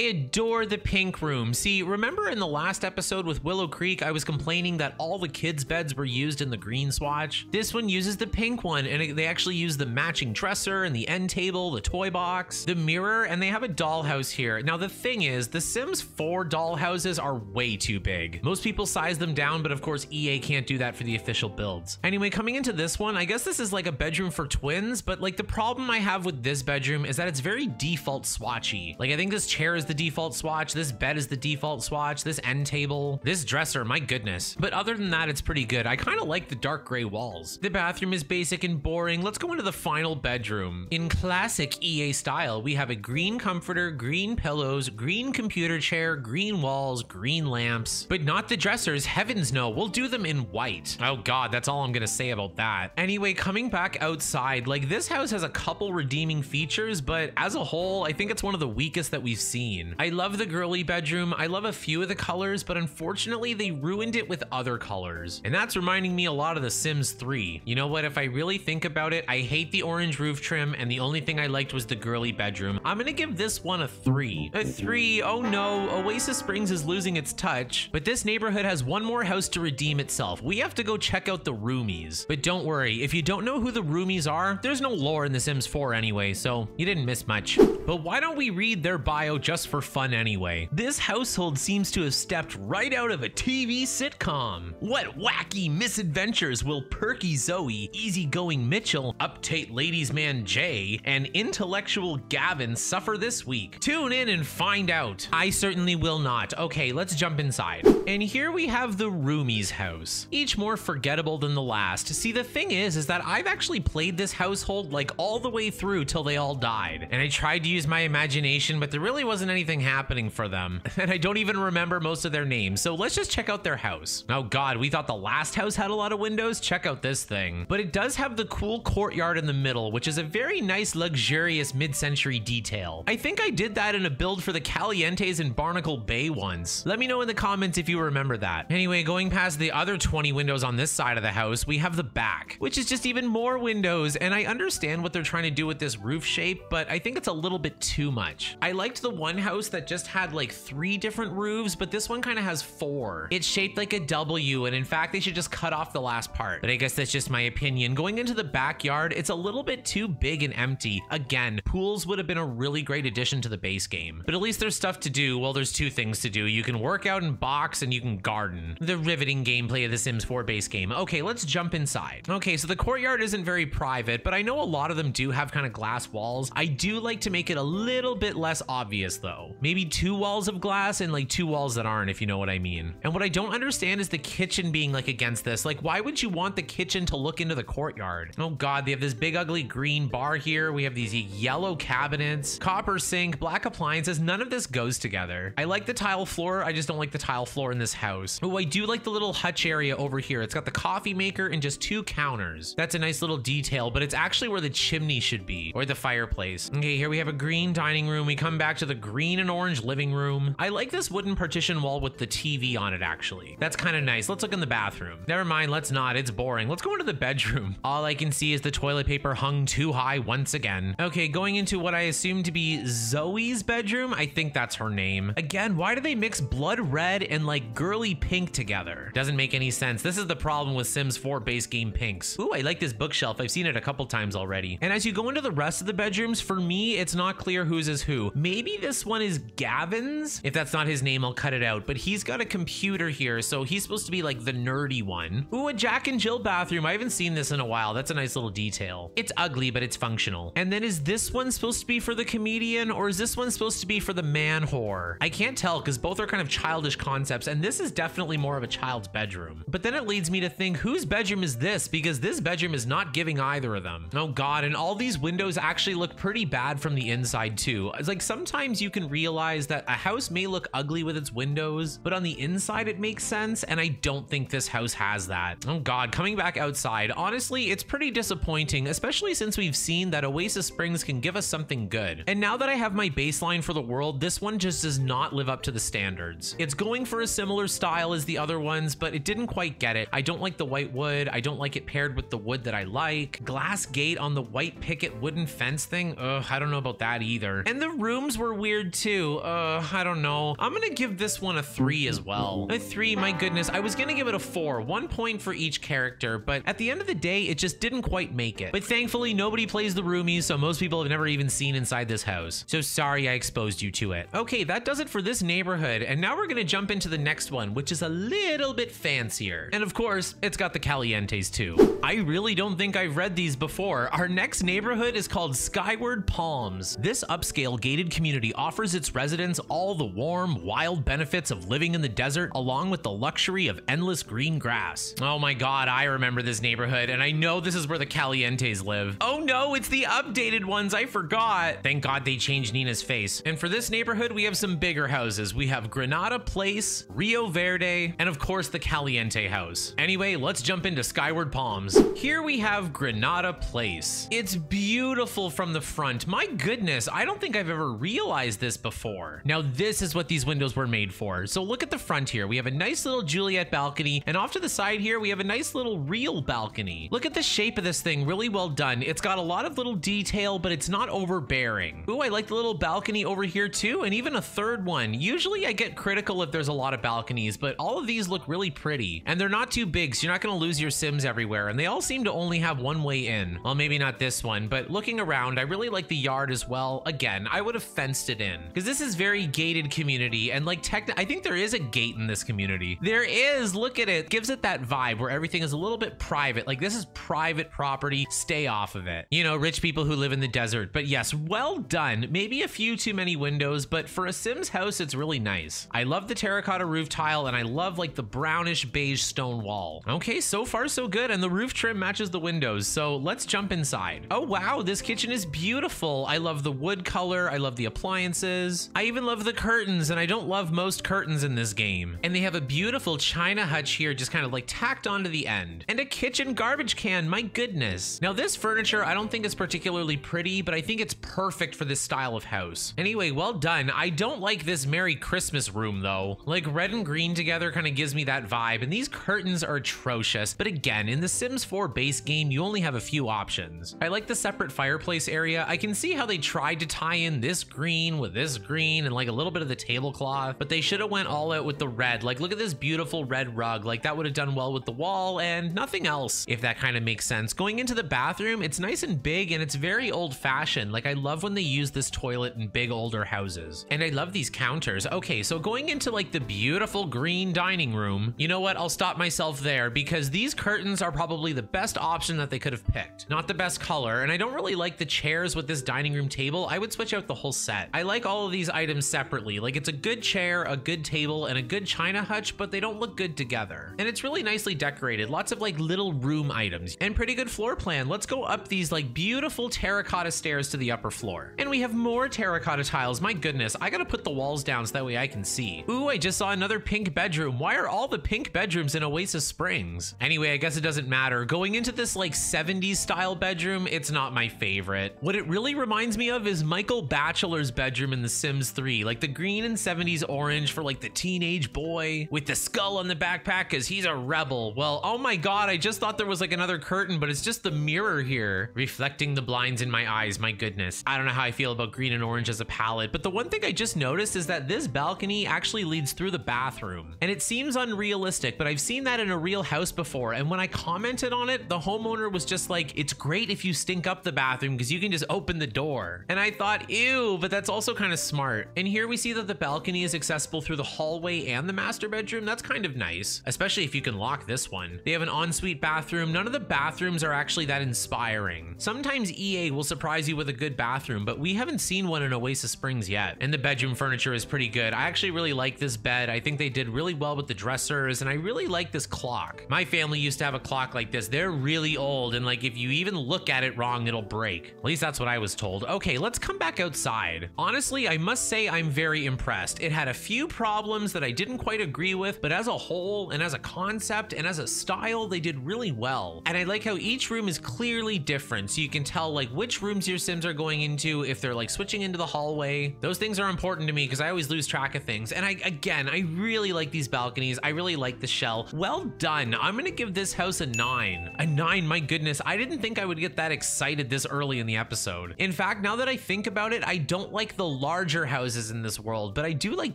adore the pink room. See, remember in the last episode with Willow Creek, I was complaining that all the kids' beds were used in the green swatch? This one uses the pink one, and they actually use the matching dresser and the end table, the toy box, the mirror, and they have a dollhouse here. Now, the thing is, the Sims 4 dollhouses are way too big. Most people size them down, but of course EA can't do that for the official builds. Anyway, coming into this one, I guess this is like a bedroom for twins, but like the problem I have with this bedroom is that it's very default swatchy. Like I think this chair is the default swatch, this bed is the default swatch, this end table, this dresser, my goodness. But other than that, it's pretty good. I kind of like the dark gray walls. The bathroom is basic and boring. Let's go into the final bedroom. In classic EA style, we have a green comforter, green pillows, green computer chair, green walls, green lamps, but not the dressers. Heavens no, we'll do them in white. Oh God, that's all I'm gonna say about that. Anyway, coming back outside, like this house has a couple redeeming features, but as a whole, I think it's one of the weakest that we've seen. I love the girly bedroom. I love a few of the colors, but unfortunately they ruined it with other colors. And that's reminding me a lot of The Sims 3. You know what, if I really think about it, I hate the orange roof trim, and the only thing I liked was the girly bedroom. I'm gonna give this one a 3. A 3, oh no, Oasis Springs is losing its touch, but this neighborhood has one more house to redeem itself. We have to go check out the Roomies. But don't worry, if you don't know who the Roomies are, there's no lore in The Sims 4 anyway, so you didn't miss much. But why don't we read their bio just for fun anyway? This household seems to have stepped right out of a TV sitcom. What wacky misadventures will perky Zoe, easygoing Mitchell, uptight ladies man Jay, and intellectual Gavin suffer this week? Tune in and find out. I certainly will not. Okay, let's jump inside. And here we have the Roomies house, each more forgettable than the last. See, the thing is that I've actually played this household like all the way through till they all died. And I tried to use my imagination, but there really wasn't anything happening for them. And I don't even remember most of their names. So let's just check out their house. Oh God, we thought the last house had a lot of windows. Check out this thing. But it does have the cool courtyard in the middle, which is a very nice, luxurious mid-century detail. I think I did that in a build for the Calientes in Barnacle Bay once. Let me know in the comments if you remember that. Anyway, going past the other 20 windows on this side of the house, we have the back, which is just even more windows. And I understand what they're trying to do with this roof shape, but I think it's a little bit too much. I liked the one house that just had like 3 different roofs, but this one kind of has 4. It's shaped like a W, and in fact, they should just cut off the last part. But I guess that's just my opinion. Going into the backyard, it's a little bit too big and empty. Again, pools would have been a really great addition to the base game, but at least there's stuff to do. Well, there's 2 things to do. You can work out and box, and you can garden. The riveting gameplay of the Sims 4 base game. Okay, let's jump inside. Okay, so the courtyard isn't very private, but I know a lot of them do have kind of glass walls. I do like to make it a little bit less obvious though. Maybe 2 walls of glass and like 2 walls that aren't, if you know what I mean. And what I don't understand is the kitchen being like against this. Like, why would you want the kitchen to look into the courtyard? Oh God, they have this big ugly green bar here. We have these yellow cabinets, copper sink, black appliances. None of this goes together. I like the tile floor. I just don't like the tile floor in this house. Oh, I do like the little hutch area over here. It's got the coffee maker and just 2 counters. That's a nice little detail, but it's actually where the chimney should be, or the fireplace. Okay, here we have a green dining room. We come back to the green and orange living room. I like this wooden partition wall with the TV on it, actually. That's kind of nice. Let's look in the bathroom. Never mind, let's not. It's boring. Let's go into the bedroom. All I can see is the toilet paper hung too high once again. Okay, going into what I assume to be Zoe's bedroom. I think that's her name. Again, why why do they mix blood red and like girly pink together? Doesn't make any sense. This is the problem with Sims 4 base game pinks. Ooh, I like this bookshelf. I've seen it a couple times already. And as you go into the rest of the bedrooms, for me, it's not clear whose is who. Maybe this one is Gavin's. If that's not his name, I'll cut it out. But he's got a computer here, so he's supposed to be like the nerdy one. Ooh, a Jack and Jill bathroom. I haven't seen this in a while. That's a nice little detail. It's ugly, but it's functional. And then is this one supposed to be for the comedian, or is this one supposed to be for the man whore? I can't tell because both are kind of childish concepts, and this is definitely more of a child's bedroom. But then it leads me to think, whose bedroom is this? Because this bedroom is not giving either of them. Oh God, and all these windows actually look pretty bad from the inside too. It's like sometimes you can realize that a house may look ugly with its windows, but on the inside it makes sense, and I don't think this house has that. Oh God, coming back outside, honestly, it's pretty disappointing, especially since we've seen that Oasis Springs can give us something good. And now that I have my baseline for the world, this one just does not live up to the standards. It's going for a similar style as the other ones, but it didn't quite get it. I don't like the white wood. I don't like it paired with the wood that I like. Glass gate on the white picket wooden fence thing. Ugh, I don't know about that either. And the rooms were weird too. I don't know. I'm gonna give this one a 3 as well. A 3, my goodness. I was gonna give it a 4, 1 point for each character, but at the end of the day, it just didn't quite make it. But thankfully, nobody plays the roomies, so most people have never even seen inside this house. So sorry I exposed you to it. Okay, that does it for this neighborhood, and now we're gonna jump into the next one, which is a little bit fancier. And of course, it's got the Calientes too. I really don't think I've read these before. Our next neighborhood is called Skyward Palms. This upscale gated community offers its residents all the warm, wild benefits of living in the desert, along with the luxury of endless green grass. Oh my God, I remember this neighborhood, and I know this is where the Calientes live. Oh no, it's the updated ones, I forgot. Thank God they changed Nina's face. And for this neighborhood, we have some bigger houses. We have Granada Place, Rio Verde, and of course the Caliente house. Anyway, let's jump into Skyward Palms. Here we have Granada Place. It's beautiful from the front. My goodness, I don't think I've ever realized this before. Now this is what these windows were made for. So look at the front here. We have a nice little Juliet balcony, and off to the side here, we have a nice little real balcony. Look at the shape of this thing, really well done. It's got a lot of little detail, but it's not overbearing. Ooh, I like the little balcony over here too, and even a third one. Usually I get critical if there's a lot of balconies, but all of these look really pretty, and they're not too big, so you're not gonna lose your Sims everywhere, and they all seem to only have one way in. Well, maybe not this one, but looking around, I really like the yard as well. Again, I would have fenced it in, because this is very gated community, and like I think there is a gate in this community. There is, look at it. Gives it that vibe where everything is a little bit private. Like this is private property, stay off of it. You know, rich people who live in the desert. But yes, well done. Maybe a few too many windows, but for a Sims house, it's really nice. I love the terracotta roof tile, and I love like the brownish beige stone wall. Okay, so far so good, and the roof trim matches the windows, so let's jump inside. Oh wow, this kitchen is beautiful. I love the wood color, I love the appliances. I even love the curtains, and I don't love most curtains in this game. And they have a beautiful china hutch here, just kind of like tacked onto the end. And a kitchen garbage can, my goodness. Now this furniture, I don't think is particularly pretty, but I think it's perfect for this style of house. Anyway, well done. I don't like this Merry Christmas room though. Like red and green together kind of gives me that vibe, and these curtains are atrocious. But again, in the Sims 4 base game, you only have a few options. I like the separate fireplace area. I can see how they tried to tie in this green with this green and like a little bit of the tablecloth, but they should have went all out with the red. Like look at this beautiful red rug. Like that would have done well with the wall and nothing else, if that kind of makes sense. Going into the bathroom, it's nice and big, and it's very old fashioned. Like I love when they use this toilet in big older houses, and I love these counters. Okay, so going into like the beautiful green dining room, you know what? I'll stop myself there because these curtains are probably the best option that they could have picked. Not the best color, and I don't really like the chairs with this dining room table. I would switch out the whole set. I like all of these items separately. Like it's a good chair, a good table, and a good china hutch, but they don't look good together. And it's really nicely decorated. Lots of like little room items and pretty good floor plan. Let's go up these like beautiful terracotta stairs to the upper floor. And we have more terracotta tiles. My goodness, I gotta put the walls down so that way I can see. Ooh, I just saw another pink bedroom. Why are all the pink bedrooms in Oasis Springs? Anyway, I guess it doesn't matter. Going into this like 70s style bedroom, it's not my favorite. What it really reminds me of is Michael Bachelor's bedroom in The Sims 3, like the green and 70s orange for like the teenage boy with the skull on the backpack because he's a rebel. Well, oh my God, I just thought there was like another curtain, but it's just the mirror here reflecting the blinds in my eyes. My goodness. I don't know how I feel about green and orange as a palette, but the one thing I just noticed is that this this balcony actually leads through the bathroom. And it seems unrealistic, but I've seen that in a real house before. And when I commented on it, the homeowner was just like, it's great if you stink up the bathroom because you can just open the door. And I thought, ew, but that's also kind of smart. And here we see that the balcony is accessible through the hallway and the master bedroom. That's kind of nice, especially if you can lock this one. They have an ensuite bathroom. None of the bathrooms are actually that inspiring. Sometimes EA will surprise you with a good bathroom, but we haven't seen one in Oasis Springs yet. And the bedroom furniture is pretty good. I actually really like this bed. I think they did really well with the dressers, and I really like this clock. My family used to have a clock like this. They're really old, and like if you even look at it wrong, it'll break. At least that's what I was told. Okay, let's come back outside. Honestly, I must say I'm very impressed. It had a few problems that I didn't quite agree with, but as a whole and as a concept and as a style, they did really well. And I like how each room is clearly different, so you can tell like which rooms your Sims are going into, if they're like switching into the hallway. Those things are important to me because I always lose track of things. And I really like these balconies. I really like the shell. Well done. I'm gonna give this house a 9. A 9, my goodness. I didn't think I would get that excited this early in the episode. In fact, now that I think about it, I don't like the larger houses in this world, but I do like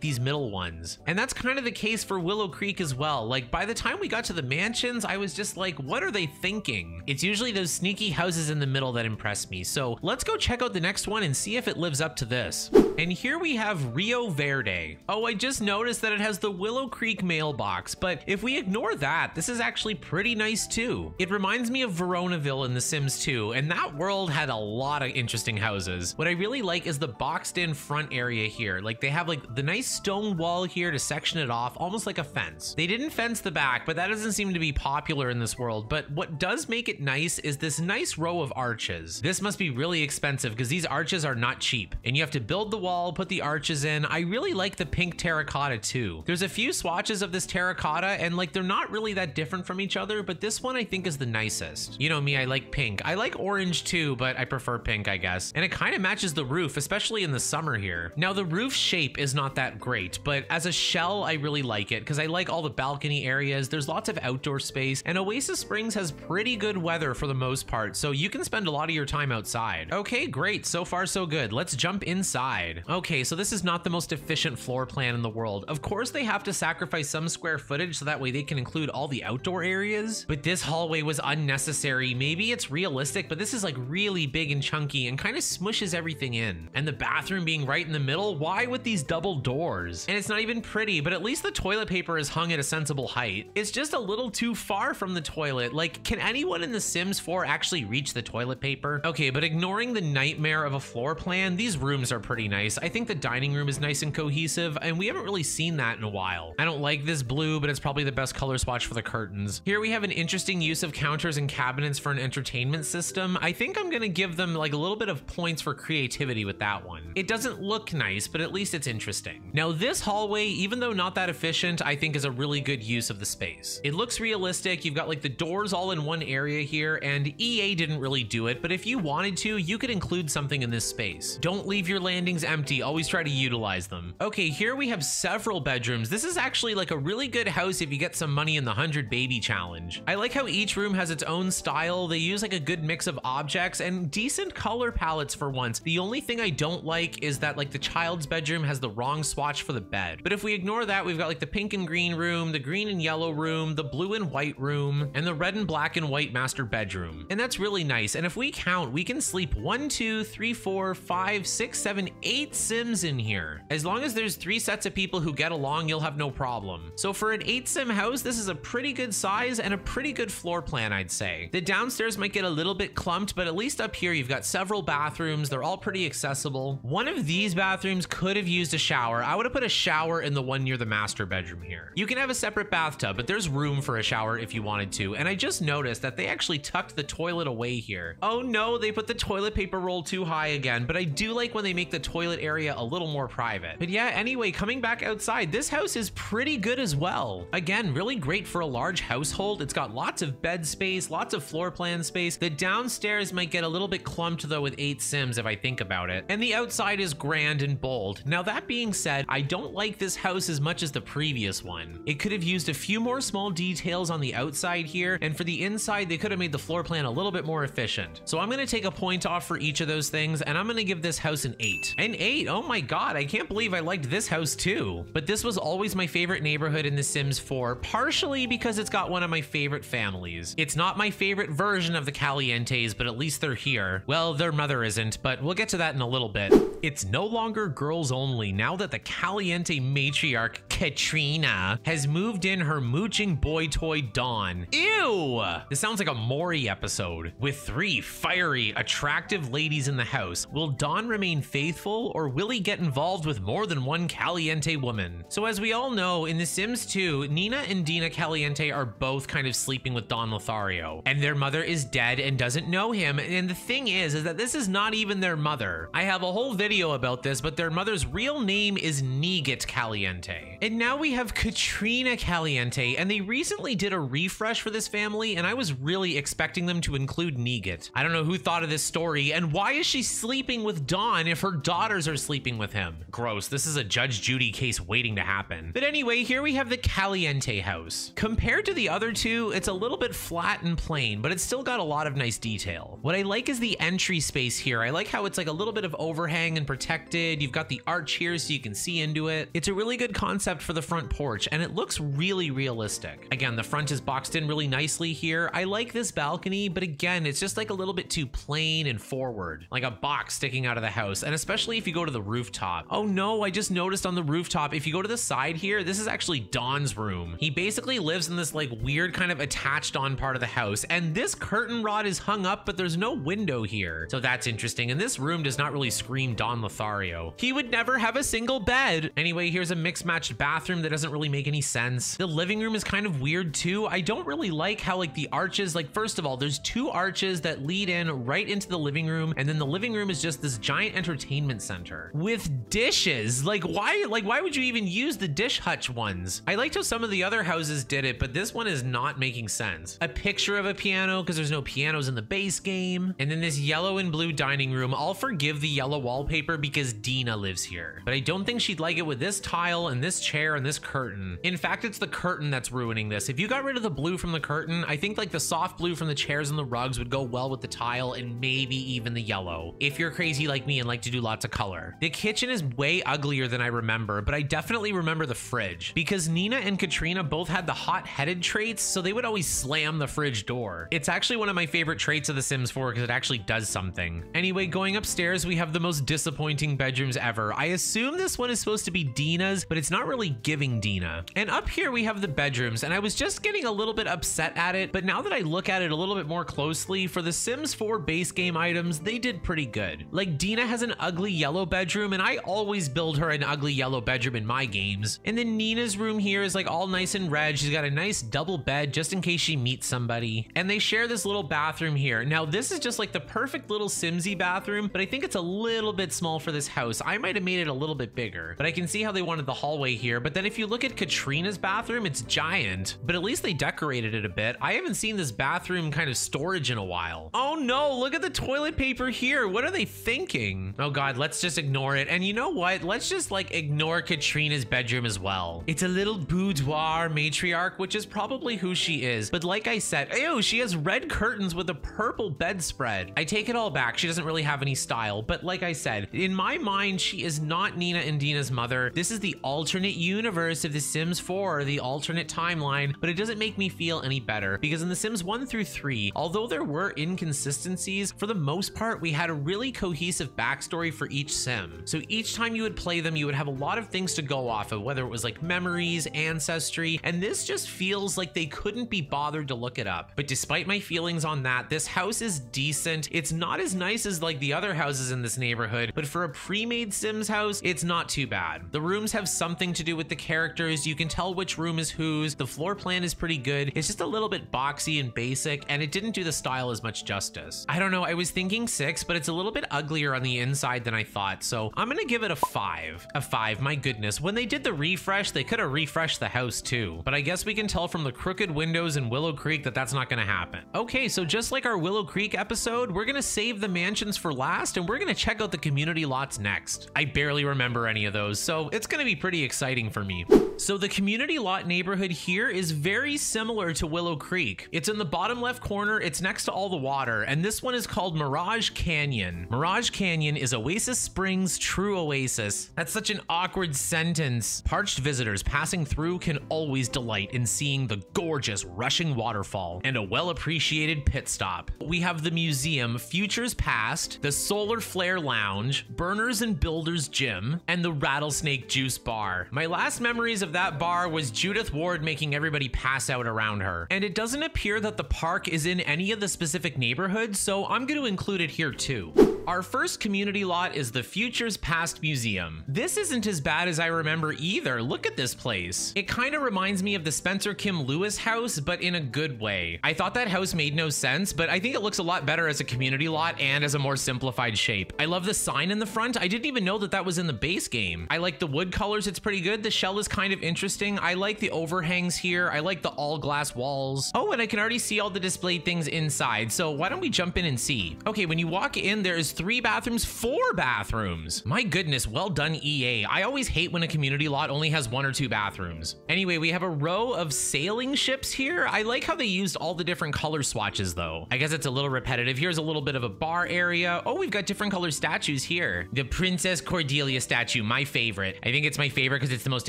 these middle ones. And that's kind of the case for Willow Creek as well. Like by the time we got to the mansions, I was just like, what are they thinking? It's usually those sneaky houses in the middle that impress me. So let's go check out the next one and see if it lives up to this. And here we have Rio Verde. Oh, I just noticed that it has the Willow Creek mailbox, but if we ignore that, this is actually pretty nice too. It reminds me of Veronaville in The Sims 2, and that world had a lot of interesting houses. What I really like is the boxed in front area here. Like they have like the nice stone wall here to section it off, almost like a fence. They didn't fence the back, but that doesn't seem to be popular in this world. But what does make it nice is this nice row of arches. This must be really expensive because these arches are not cheap, and you have to build the wall, put the arches in. I really like the pink terracotta too. There's a few swatches of this terracotta and like they're not really that different from each other, but this one I think is the nicest. You know me, I like pink. I like orange too, but I prefer pink, I guess. And it kind of matches the roof, especially in the summer here. Now the roof shape is not that great, but as a shell, I really like it because I like all the balcony areas. There's lots of outdoor space, and Oasis Springs has pretty good weather for the most part, so you can spend a lot of your time outside. Okay, great. So far, so good. Let's jump inside. Okay, so this is not the most efficient floor plan in the world. Of course, they have to sacrifice some square footage so that way they can include all the outdoor areas, but this hallway was unnecessary. Maybe it's realistic, but this is like really big and chunky and kind of smushes everything in. And the bathroom being right in the middle, why with these double doors? And it's not even pretty, but at least the toilet paper is hung at a sensible height. It's just a little too far from the toilet. Like, can anyone in The Sims 4 actually reach the toilet paper? Okay, but ignoring the nightmare of a floor plan, these rooms are pretty nice. I think the dining room is nice and cohesive, and we haven't really seen that in a while. I don't like this blue, but it's probably the best color swatch for the curtains. Here we have an interesting use of counters and cabinets for an entertainment system. I think I'm gonna give them like a little bit of points for creativity with that one. It doesn't look nice, but at least it's interesting. Now this hallway, even though not that efficient, I think is a really good use of the space. It looks realistic. You've got like the doors all in one area here, and EA didn't really do it, but if you wanted to, you could include something in this space. Don't leave your landings empty. Always try to utilize them. Okay, here we have several bedrooms. This is actually like a really good house if you get some money in the 100 baby challenge. I like how each room has its own style. They use like a good mix of objects and decent color palettes for once. The only thing I don't like is that like the child's bedroom has the wrong swatch for the bed. But if we ignore that, we've got like the pink and green room, the green and yellow room, the blue and white room, and the red and black and white master bedroom. And that's really nice. And if we count, we can sleep 1, 2, 3, 4, 5, 6, 7, 8 Sims in here. As long as there's 3 sets of people who get along, you'll have no problem. So for an 8 Sim house, this is a pretty good size and a pretty good floor plan, I'd say. The downstairs might get a little bit clumped, but at least up here, you've got several bathrooms. They're all pretty accessible. One of these bathrooms could have used a shower. I would have put a shower in the one near the master bedroom here. You can have a separate bathtub, but there's room for a shower if you wanted to. And I just noticed that they actually tucked the toilet away here. Oh no, they put the toilet paper roll too high again, but I do like when they make the toilet area a little more private. But yeah, anyway, coming back outside, this house is pretty good as well. Again, really great for a large household. It's got lots of bed space, lots of floor plan space. The downstairs might get a little bit clumped though with 8 Sims if I think about it. And the outside is grand and bold. Now that being said, I don't like this house as much as the previous one. It could have used a few more small details on the outside here, and for the inside, they could have made the floor plan a little bit more efficient. So I'm gonna take a point off for each of those things, and I'm gonna give this house an 8. An 8? Oh my god, I can't believe believe I liked this house too. But this was always my favorite neighborhood in The Sims 4, partially because it's got one of my favorite families. It's not my favorite version of the Calientes, but at least they're here. Well, their mother isn't, but we'll get to that in a little bit. It's no longer girls only now that the Caliente matriarch, Katrina, has moved in her mooching boy toy Dawn. Ew! This sounds like a Maury episode. With 3 fiery, attractive ladies in the house, will Dawn remain faithful, or will he get involved with more than one Caliente woman? So as we all know, in The Sims 2, Nina and Dina Caliente are both kind of sleeping with Don Lothario, and their mother is dead and doesn't know him, and the thing is that this is not even their mother. I have a whole video about this, but their mother's real name is Negat Caliente. And now we have Katrina Caliente, and they recently did a refresh for this family, and I was really expecting them to include Negat. I don't know who thought of this story, and why is she sleeping with Dawn if her daughters are sleeping with him? Gross, this is a Judge Judy case waiting to happen. But anyway, here we have the Caliente house. Compared to the other two, it's a little bit flat and plain, but it's still got a lot of nice detail. What I like is the entry space here. I like how it's like a little bit of overhang and protected. You've got the arch here so you can see into it. It's a really good concept for the front porch, and it looks really realistic. Again, the front is boxed in really nicely here. I like this balcony, but again, it's just like a little bit too plain and forward, like a box sticking out of the house, and especially if you go to the rooftop. Oh no, I just noticed on the rooftop, if you go to the side here, this is actually Don's room. He basically lives in this like weird kind of attached on part of the house, and this curtain rod is hung up, but there's no window here. So that's interesting, and this room does not really scream Don Lothario. He would never have a single bed. Anyway, here's a mixed matched bathroom that doesn't really make any sense. The living room is kind of weird too. I don't really like how like the arches, like first of all, there's 2 arches that lead in right into the living room, and then the living room is just this giant entertainment center with dishes. Like why would you even use the dish hutch ones? I liked how some of the other houses did it, but this one is not making sense. A picture of a piano because there's no pianos in the base game, and then this yellow and blue dining room. I'll forgive the yellow wallpaper because Dina lives here, but I don't think she'd like it with this tile and this chair and this curtain. In fact, it's the curtain that's ruining this. If you got rid of the blue from the curtain, I think like the soft blue from the chairs and the rugs would go well with the tile and maybe even the yellow, if you're crazy like me and like to do lots of color. The kitchen is way uglier than I remember, but I definitely remember the fridge because Nina and Katrina both had the hot-headed traits, so they would always slam the fridge door. It's actually one of my favorite traits of The Sims 4 because it actually does something. Anyway, going upstairs, we have the most disappointing bedrooms ever. I assume this one is supposed to be Dina's, but it's not really giving Dina. And up here we have the bedrooms, and I was just getting a little bit upset at it, but now that I look at it a little bit more closely, for the Sims 4 base game items, they did pretty good. Like Dina has an ugly yellow bedroom, and I always build her an ugly yellow bedroom in my games. And then Nina's room here is like all nice and red. She's got a nice double bed just in case she meets somebody. And they share this little bathroom here. Now this is just like the perfect little Simsy bathroom, but I think it's a little bit small for this house. I might have made it a little bit bigger, but I can see how they wanted the hallway here. But then if you look at Katrina's bathroom, it's giant, but at least they decorated it a bit. I haven't seen this bathroom kind of storage in a while. Oh no, look at the toilet paper here. What are they thinking? Oh God, let's just ignore it. And you know what? Let's just like ignore Katrina's bedroom as well. It's a little boudoir matriarch, which is probably who she is. But like I said, ew, she has red curtains with a purple bedspread. I take it all back. She doesn't really have any style. But like I said, in my mind, she is not Nina and Dina's mother. This is the alternate universe of The Sims 4, the alternate timeline, but it doesn't make me feel any better because in The Sims 1 through 3, although there were inconsistencies, for the most part, we had a really cohesive backstory for each sim. So each time you would play them, you would have a lot of things to go off of, whether it was like memories, ancestry, and this just feels like they couldn't be bothered to look it up. But despite my feelings on that, this house is decent. It's not as nice as like the other houses in this neighborhood, but for a pre-made Sims house, it's not too bad. The rooms have something to do with the characters. You can tell which room is whose. The floor plan is pretty good. It's just a little bit boxy and basic, and it didn't do the style as much justice. I don't know, I was thinking 6, but it's a little bit uglier on the inside than I thought, so I'm gonna give it a 5. A 5, my goodness. When they did the refresh, they could have refreshed the house too, but I guess we can tell from the crooked windows in Willow Creek that that's not gonna happen. Okay, so just like our Willow Creek episode, we're gonna save the mansions for last, and we're gonna check out the community lots next. I barely remember any of those, so it's gonna be pretty exciting for me. So the community lot neighborhood here is very similar to Willow Creek. It's in the bottom left corner, it's next to all the water, and this one is called Mirage Canyon. Mirage Canyon is Oasis Springs' true oasis, this? That's such an awkward sentence. Parched visitors passing through can always delight in seeing the gorgeous rushing waterfall and a well-appreciated pit stop. We have the museum, Futures Past, the Solar Flare Lounge, Burners and Builders Gym, and the Rattlesnake Juice Bar. My last memories of that bar was Judith Ward making everybody pass out around her. And it doesn't appear that the park is in any of the specific neighborhoods, so I'm going to include it here too. Our first community lot is the Futures Past Museum. This isn't as bad as I remember either. Look at this place. It kind of reminds me of the Spencer Kim Lewis house, but in a good way. I thought that house made no sense, but I think it looks a lot better as a community lot and as a more simplified shape. I love the sign in the front. I didn't even know that that was in the base game. I like the wood colors. It's pretty good. The shell is kind of interesting. I like the overhangs here. I like the all glass walls. Oh, and I can already see all the displayed things inside. So why don't we jump in and see? Okay, when you walk in, there's 3 bathrooms, 4 bathrooms. My goodness, well done, EA. I always hate when a community lot only has 1 or 2 bathrooms. Anyway, we have a row of sailing ships here. I like how they used all the different color swatches though. I guess it's a little repetitive. Here's a little bit of a bar area. Oh, we've got different color statues here. The Princess Cordelia statue, my favorite. I think it's my favorite because it's the most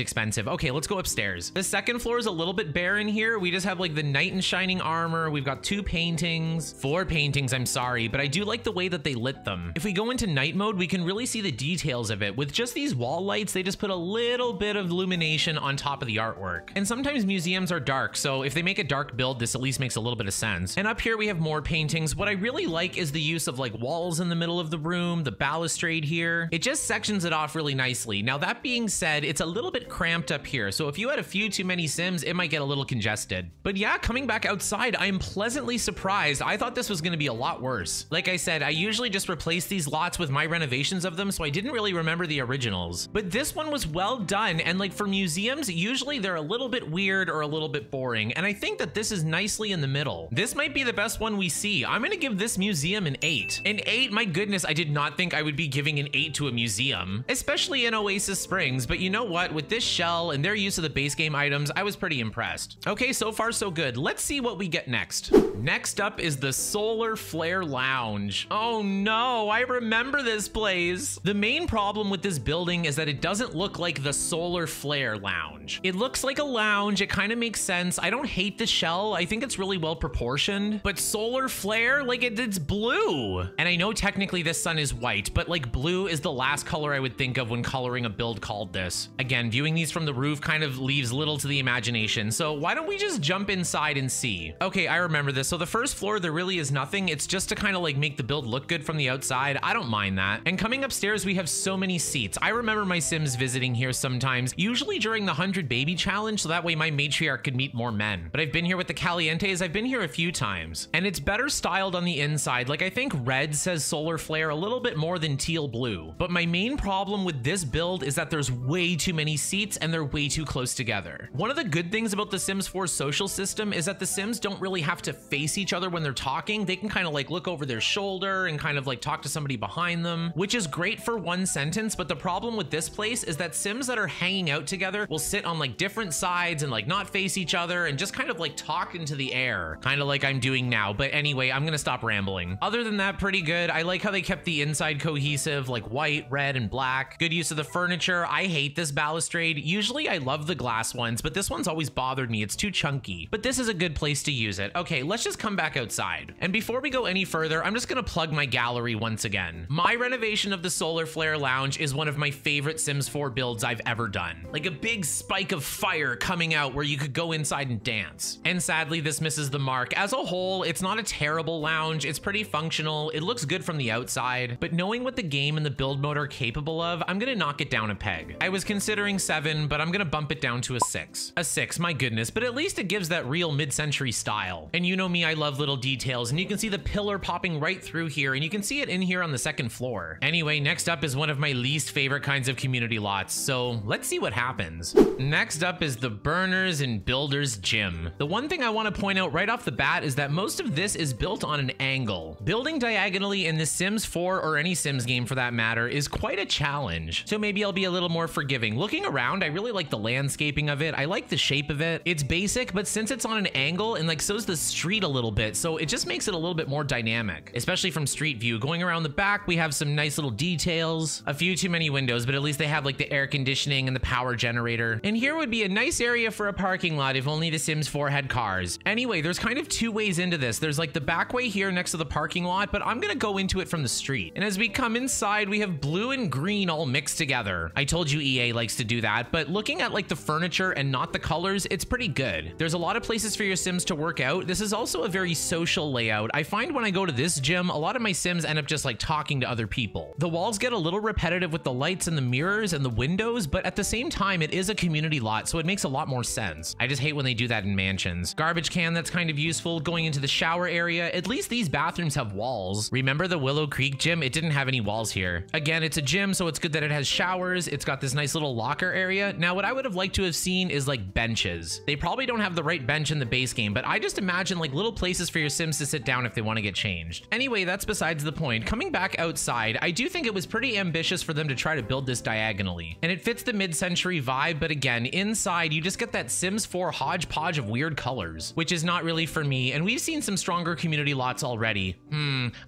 expensive. Okay, let's go upstairs. The second floor is a little bit bare in here. We just have like the knight in shining armor. We've got 2 paintings, 4 paintings, I'm sorry, but I do like the way that they lit them. If we go into night mode, we can really see the details of it. With just these wall lights, they just put a little bit of illumination on top of the artwork. And sometimes museums are dark, so if they make a dark build, this at least makes a little bit of sense. And up here we have more paintings. What I really like is the use of like walls in the middle of the room, the balustrade here. It just sections it off really nicely. Now that being said, it's a little bit cramped up here, so if you had a few too many Sims, it might get a little congested. But yeah, coming back outside, I am pleasantly surprised. I thought this was going to be a lot worse. Like I said, I usually just replace these lots with my renovations of them, so I didn't really remember the originals. But this one was well done, and like for museums, usually they're a little bit weird or a little bit boring, and I think that this is nicely in the middle. This might be the best one we see. I'm gonna give this museum an 8. An 8, my goodness, I did not think I would be giving an 8 to a museum, especially in Oasis Springs, but you know what? With this shell and their use of the base game items, I was pretty impressed. Okay, so far so good. Let's see what we get next. Next up is the Solar Flare Lounge. Oh no, I remember this place. The main problem with this building is that it doesn't look like the Solar Flare Lounge. It looks like a lounge. It kind of makes sense. I don't hate the shell. I think it's really well proportioned, but Solar Flare, like it's blue. And I know technically this sun is white, but like blue is the last color I would think of when coloring a build called this. Again, viewing these from the roof kind of leaves little to the imagination. So why don't we just jump inside and see? Okay, I remember this. So the first floor, there really is nothing. It's just to kind of like make the build look good from the outside. I don't mind that. And coming upstairs, we have so many seats. I remember my Sims visiting here sometimes, usually during the 100 baby challenge, so that way my matriarch could meet more men. But I've been here with the Calientes. I've been here a few times, and it's better styled on the inside. Like I think red says Solar Flare a little bit more than teal blue. But my main problem with this build is that there's way too many seats and they're way too close together. One of the good things about the Sims 4 social system is that the Sims don't really have to face each other when they're talking. They can kind of like look over their shoulder and kind of like talk to somebody behind them, which is great for one sentence. But the problem with this place is that Sims that are hanging out together will sit on like different sides and like not face each other and just kind of like talk into the air, kind of like I'm doing now. But anyway, I'm gonna stop rambling. Other than that, pretty good. I like how they kept the inside cohesive, like white, red, and black. Good use of the furniture. I hate this balustrade. Usually I love the glass ones, but this one's always bothered me. It's too chunky, but this is a good place to use it. Okay, let's just come back outside. And before we go any further, I'm just gonna plug my gallery once again. My renovation of the Solar Flare Lounge is one of my favorite Sims 4 builds I've ever done. Like a big spike of fire coming out where you could go inside and dance. And sadly, this misses the mark. As a whole, it's not a terrible lounge. It's pretty functional. It looks good from the outside, but knowing what the game and the build mode are capable of, I'm gonna knock it down a peg. I was considering 7, but I'm gonna bump it down to a 6. A 6, my goodness, but at least it gives that real mid-century style. And you know me, I love little details, and you can see the pillar popping right through here, and you can see it in here on the second floor. Anyway, next up is one of my least favorite kinds of community lots, so let's see what happens. Next up is the Burners and Builders Gym. The one thing I want to point out right off the bat is that most of this is built on an angle. Building diagonally in The Sims 4 or any Sims game for that matter is quite a challenge, so maybe I'll be a little more forgiving. Looking around, I really like the landscaping of it. I like the shape of it. It's basic, but since it's on an angle and like so's the street a little bit, so it just makes it a little bit more dynamic, especially from street view. Going Going around the back, we have some nice little details. A few too many windows, but at least they have like the air conditioning and the power generator. And here would be a nice area for a parking lot if only The Sims 4 had cars. Anyway, there's kind of two ways into this. There's like the back way here next to the parking lot, but I'm gonna go into it from the street. And as we come inside, we have blue and green all mixed together. I told you EA likes to do that, but looking at like the furniture and not the colors, it's pretty good. There's a lot of places for your Sims to work out. This is also a very social layout. I find when I go to this gym, a lot of my Sims end up just like talking to other people. The walls get a little repetitive with the lights and the mirrors and the windows, but at the same time, it is a community lot, so it makes a lot more sense. I just hate when they do that in mansions. Garbage can, that's kind of useful. Going into the shower area, at least these bathrooms have walls. Remember the Willow Creek gym? It didn't have any walls here. Again, it's a gym, so it's good that it has showers. It's got this nice little locker area. Now, what I would have liked to have seen is like benches. They probably don't have the right bench in the base game, but I just imagine like little places for your Sims to sit down if they want to get changed. Anyway, that's besides the point. Coming back outside, I do think it was pretty ambitious for them to try to build this diagonally, and it fits the mid-century vibe, but again, inside, you just get that Sims 4 hodgepodge of weird colors, which is not really for me, and we've seen some stronger community lots already.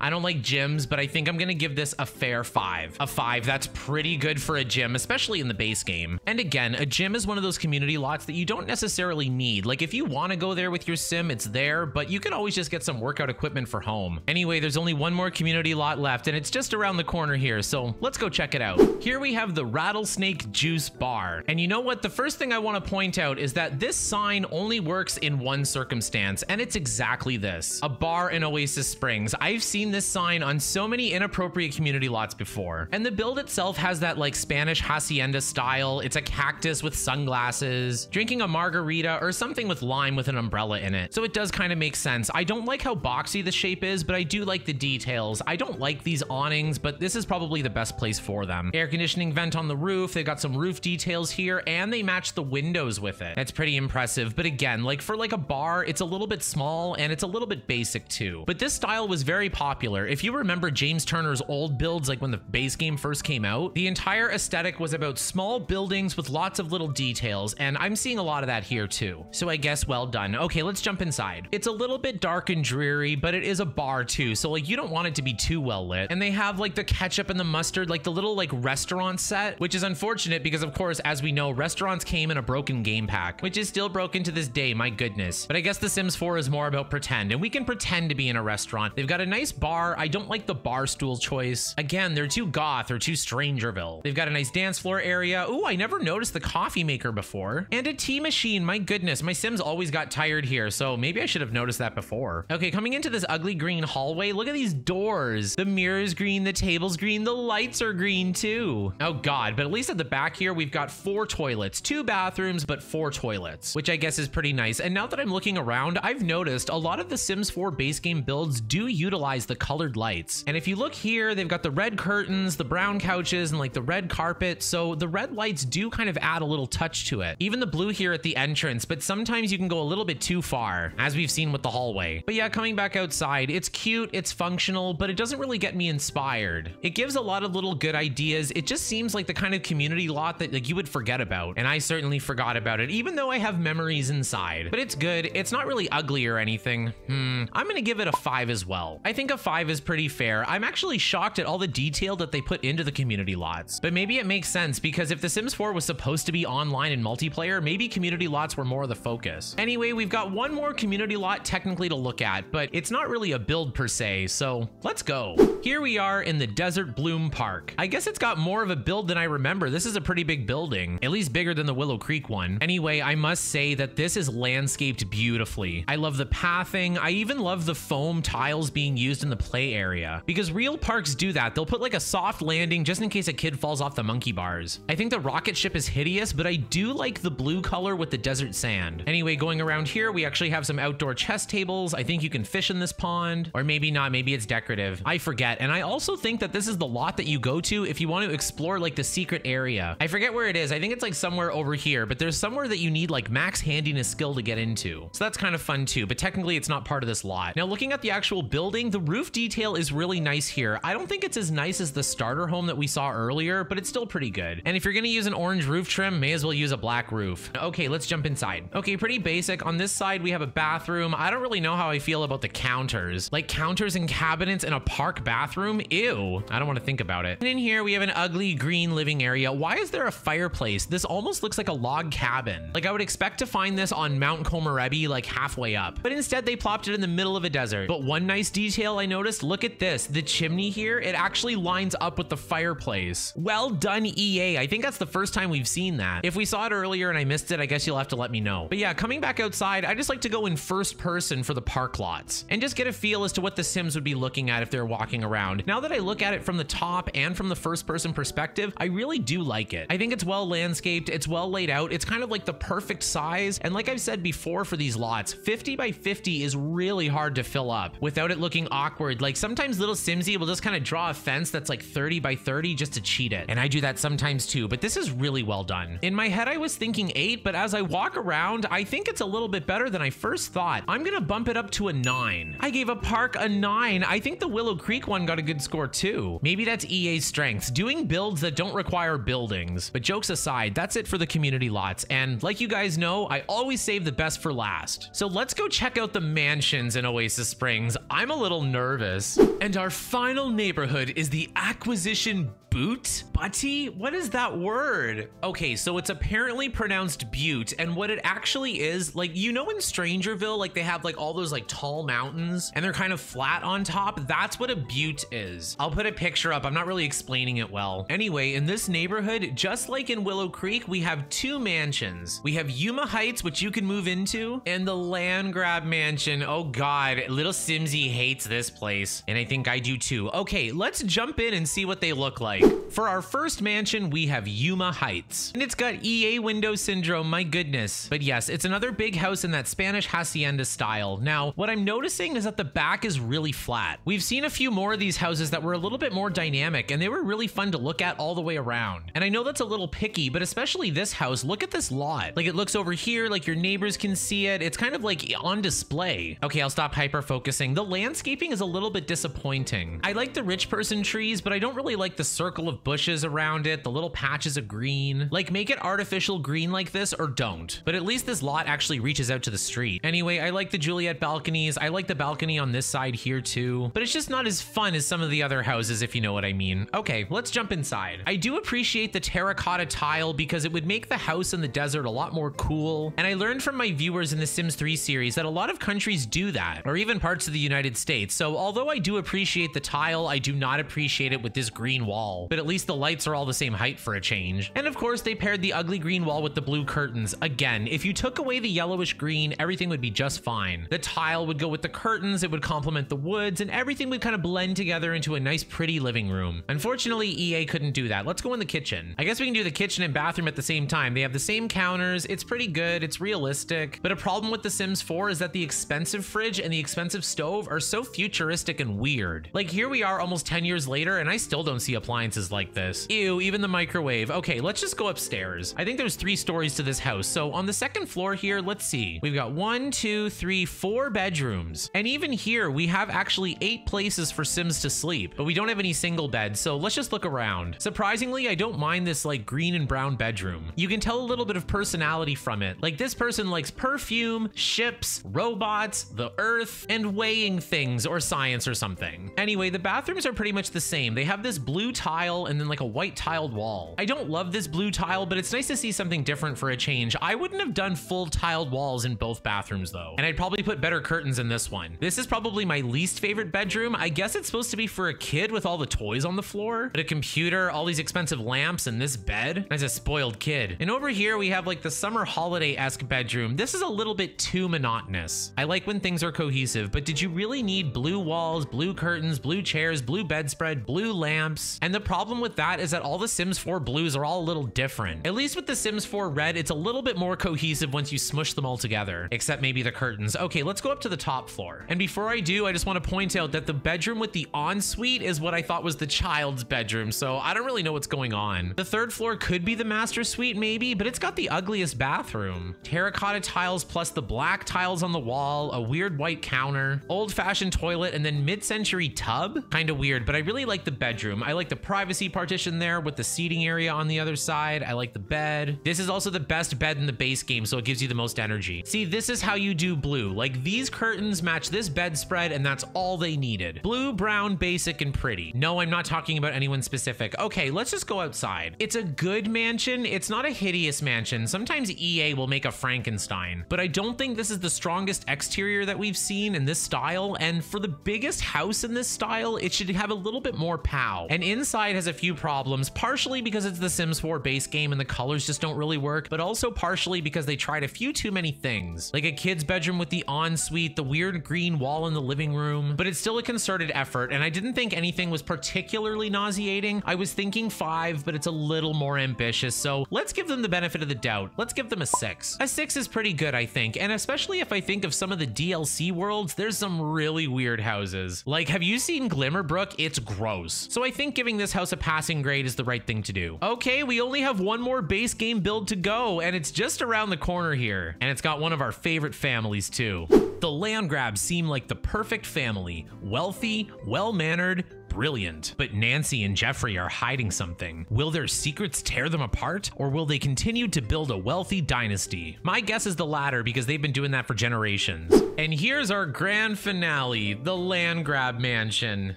I don't like gyms, but I think I'm gonna give this a fair 5. A 5, that's pretty good for a gym, especially in the base game. And again, a gym is one of those community lots that you don't necessarily need. Like if you want to go there with your Sim, it's there, but you can always just get some workout equipment for home. Anyway, there's only one more community lot left, and it's just around the corner here, so let's go check it out. Here we have the Rattlesnake Juice Bar. And you know what? The first thing I want to point out is that this sign only works in one circumstance, and it's exactly this: a bar in Oasis Springs. I've seen this sign on so many inappropriate community lots before. And the build itself has that like Spanish hacienda style. It's a cactus with sunglasses, drinking a margarita or something with lime with an umbrella in it. So it does kind of make sense. I don't like how boxy the shape is, but I do like the details. I don't like these awnings, but this is probably the best place for them. Air conditioning vent on the roof. They've got some roof details here, and they match the windows with it. That's pretty impressive. But again, like for like a bar, it's a little bit small and it's a little bit basic too. But this style was very popular. If you remember James Turner's old builds, like when the base game first came out, the entire aesthetic was about small buildings with lots of little details, and I'm seeing a lot of that here too. So I guess well done. Okay, let's jump inside. It's a little bit dark and dreary, but it is a bar too, so like you don't want it to be too well lit. And they have like the ketchup and the mustard, like the little like restaurant set, which is unfortunate because of course, as we know, restaurants came in a broken game pack, which is still broken to this day, my goodness. But I guess The Sims 4 is more about pretend, and we can pretend to be in a restaurant. They've got a nice bar. I don't like the bar stool choice. Again, they're too goth or too Strangerville. They've got a nice dance floor area. Ooh, I never noticed the coffee maker before. And a tea machine. My goodness, my Sims always got tired here, so maybe I should have noticed that before. Okay, coming into this ugly green hallway, look at these doors. The mirror's green, the table's green, the lights are green too. Oh God, but at least at the back here, we've got 4 toilets, 2 bathrooms, but 4 toilets, which I guess is pretty nice. And now that I'm looking around, I've noticed a lot of the Sims 4 base game builds do utilize the colored lights. And if you look here, they've got the red curtains, the brown couches, and like the red carpet. So the red lights do kind of add a little touch to it. Even the blue here at the entrance, but sometimes you can go a little bit too far, as we've seen with the hallway. But yeah, coming back outside, it's cute, it's functional, but it doesn't really get me inspired. It gives a lot of little good ideas. It just seems like the kind of community lot that like you would forget about. And I certainly forgot about it, even though I have memories inside. But it's good. It's not really ugly or anything. I'm gonna give it a 5 as well. I think a 5 is pretty fair. I'm actually shocked at all the detail that they put into the community lots. But maybe it makes sense because if The Sims 4 was supposed to be online and multiplayer, maybe community lots were more of the focus. Anyway, we've got one more community lot technically to look at, but it's not really a build per se, so let's go. Here we are in the Desert Bloom Park. I guess it's got more of a build than I remember. This is a pretty big building, at least bigger than the Willow Creek one. Anyway, I must say that this is landscaped beautifully. I love the pathing. I even love the foam tiles being used in the play area, because real parks do that. They'll put like a soft landing just in case a kid falls off the monkey bars. I think the rocket ship is hideous, but I do like the blue color with the desert sand. Anyway, going around here, we actually have some outdoor chess tables. I think you can fish in this pond, or maybe not. Maybe it's decorative. I forget. And I also think that this is the lot that you go to if you want to explore like the secret area. I forget where it is. I think it's like somewhere over here, but there's somewhere that you need like max handiness skill to get into. So that's kind of fun too, but technically it's not part of this lot. Now, looking at the actual building, the roof detail is really nice here. I don't think it's as nice as the starter home that we saw earlier, but it's still pretty good. And if you're gonna use an orange roof trim, may as well use a black roof. Okay, let's jump inside. Okay, pretty basic. On this side, we have a bathroom. I don't really know how I feel about the counters. Like counters and cabinets in a park park bathroom? Ew, I don't want to think about it. And in here, we have an ugly green living area. Why is there a fireplace? This almost looks like a log cabin. Like I would expect to find this on Mount Komorebi, like halfway up. But instead, they plopped it in the middle of a desert. But one nice detail I noticed, look at this. The chimney here, it actually lines up with the fireplace. Well done, EA. I think that's the first time we've seen that. If we saw it earlier and I missed it, I guess you'll have to let me know. But yeah, coming back outside, I just like to go in first person for the park lots and just get a feel as to what the Sims would be looking at if they're walking around. Now that I look at it from the top and from the first person perspective, I really do like it. I think it's well landscaped, it's well laid out, it's kind of like the perfect size. And like I've said before for these lots, 50 by 50 is really hard to fill up without it looking awkward. Like sometimes little Simsy will just kind of draw a fence that's like 30 by 30 just to cheat it. And I do that sometimes too, but this is really well done. In my head, I was thinking 8, but as I walk around, I think it's a little bit better than I first thought. I'm gonna bump it up to a 9. I gave a park a 9. I think the Willow Creek one got a good score too. Maybe that's EA's strengths, doing builds that don't require buildings. But jokes aside, that's it for the community lots. And like you guys know, I always save the best for last. So let's go check out the mansions in Oasis Springs. I'm a little nervous. And our final neighborhood is the Acquisition Boot? Butty? What is that word? Okay, so it's apparently pronounced Butte, and what it actually is, like, you know in Strangerville, like they have like all those like tall mountains and they're kind of flat on top? That's what a butte is. I'll put a picture up. I'm not really explaining it well. Anyway, in this neighborhood, just like in Willow Creek, we have 2 mansions. We have Yuma Heights, which you can move into, and the Land Grab Mansion. Oh God, little Simsy hates this place, and I think I do too. Okay, let's jump in and see what they look like. For our first mansion, we have Yuma Heights, and it's got EA window syndrome, my goodness. But yes, it's another big house in that Spanish hacienda style. Now, what I'm noticing is that the back is really flat. We've seen a few more of these houses that were a little bit more dynamic, and they were really fun to look at all the way around. And I know that's a little picky, but especially this house, look at this lot. Like it looks over here, like your neighbors can see it. It's kind of like on display. Okay, I'll stop hyper focusing. The landscaping is a little bit disappointing. I like the rich person trees, but I don't really like the circle of bushes around it, the little patches of green. Like make it artificial green like this or don't. But at least this lot actually reaches out to the street. Anyway, I like the Juliet balconies. I like the balcony on this side here too, but it's just not as fun as some of the other houses, if you know what I mean. Okay, let's jump inside. I do appreciate the terracotta tile because it would make the house in the desert a lot more cool. And I learned from my viewers in the Sims 3 series that a lot of countries do that, or even parts of the United States. So although I do appreciate the tile, I do not appreciate it with this green wall. But at least the lights are all the same height for a change. And of course, they paired the ugly green wall with the blue curtains. Again, if you took away the yellowish green, everything would be just fine. The tile would go with the curtains, it would complement the woods, and everything would kind of blend together into a nice, pretty living room. Unfortunately, EA couldn't do that. Let's go in the kitchen. I guess we can do the kitchen and bathroom at the same time. They have the same counters. It's pretty good. It's realistic. But a problem with The Sims 4 is that the expensive fridge and the expensive stove are so futuristic and weird. Like here we are almost 10 years later, and I still don't see appliances like this. Ew, even the microwave. Okay, let's just go upstairs. I think there's 3 stories to this house. So on the second floor here, let's see. We've got 1, 2, 3, 4 bedrooms. And even here, we have actually 8 places for Sims to sleep, but we don't have any single beds. So let's just look around. Surprisingly, I don't mind this like green and brown bedroom. You can tell a little bit of personality from it. Like this person likes perfume, ships, robots, the earth, and weighing things or science or something. Anyway, the bathrooms are pretty much the same. They have this blue tile and then like a white tiled wall. I don't love this blue tile, but it's nice to see something different for a change. I wouldn't have done full tiled walls in both bathrooms though. And I'd probably put better curtains in this one. This is probably my least favorite bedroom. I guess it's supposed to be for a kid with all the toys on the floor, but a computer, all these expensive lamps, and this bed. As a spoiled kid. And over here we have like the summer holiday-esque bedroom. This is a little bit too monotonous. I like when things are cohesive, but did you really need blue walls, blue curtains, blue chairs, blue bedspread, blue lamps? And the problem with that is that all the Sims 4 blues are all a little different. At least with the Sims 4 red, it's a little bit more cohesive once you smush them all together, except maybe the curtains. Okay, let's go up to the top floor. And before I do, I just want to point out that the bedroom with the ensuite is what I thought was the child's bedroom, so I don't really know what's going on. The third floor could be the master suite maybe, but it's got the ugliest bathroom. Terracotta tiles plus the black tiles on the wall, a weird white counter, old-fashioned toilet, and then mid-century tub. Kind of weird, but I really like the bedroom. I like the privacy partition there with the seating area on the other side. I like the bed. This is also the best bed in the base game, so it gives you the most energy. See, this is how you do blue. Like these curtains match this bedspread, and that's all they needed. red. Blue, brown, basic, and pretty. No, I'm not talking about anyone specific. Okay, let's just go outside. It's a good mansion. It's not a hideous mansion. Sometimes EA will make a Frankenstein, but I don't think this is the strongest exterior that we've seen in this style. And for the biggest house in this style, it should have a little bit more pow. And inside has a few problems, partially because it's the Sims 4 base game and the colors just don't really work, but also partially because they tried a few too many things, like a kid's bedroom with the ensuite, the weird green wall in the living room. But it's still a concerted effort, and I didn't think anything was particularly nauseating. I was thinking 5, but it's a little more ambitious, so let's give them the benefit of the doubt. Let's give them a 6. A 6 is pretty good, I think, and especially if I think of some of the DLC worlds, there's some really weird houses. Like, have you seen Glimmerbrook? It's gross. So I think giving this house a passing grade is the right thing to do. Okay, we only have one more base game build to go, and it's just around the corner here. And it's got one of our favorite families too. The Landgrabs seem like the perfect family. Wealthy, well-mannered, brilliant. But Nancy and Jeffrey are hiding something. Will their secrets tear them apart, or will they continue to build a wealthy dynasty? My guess is the latter, because they've been doing that for generations. And here's our grand finale, the Landgrab mansion.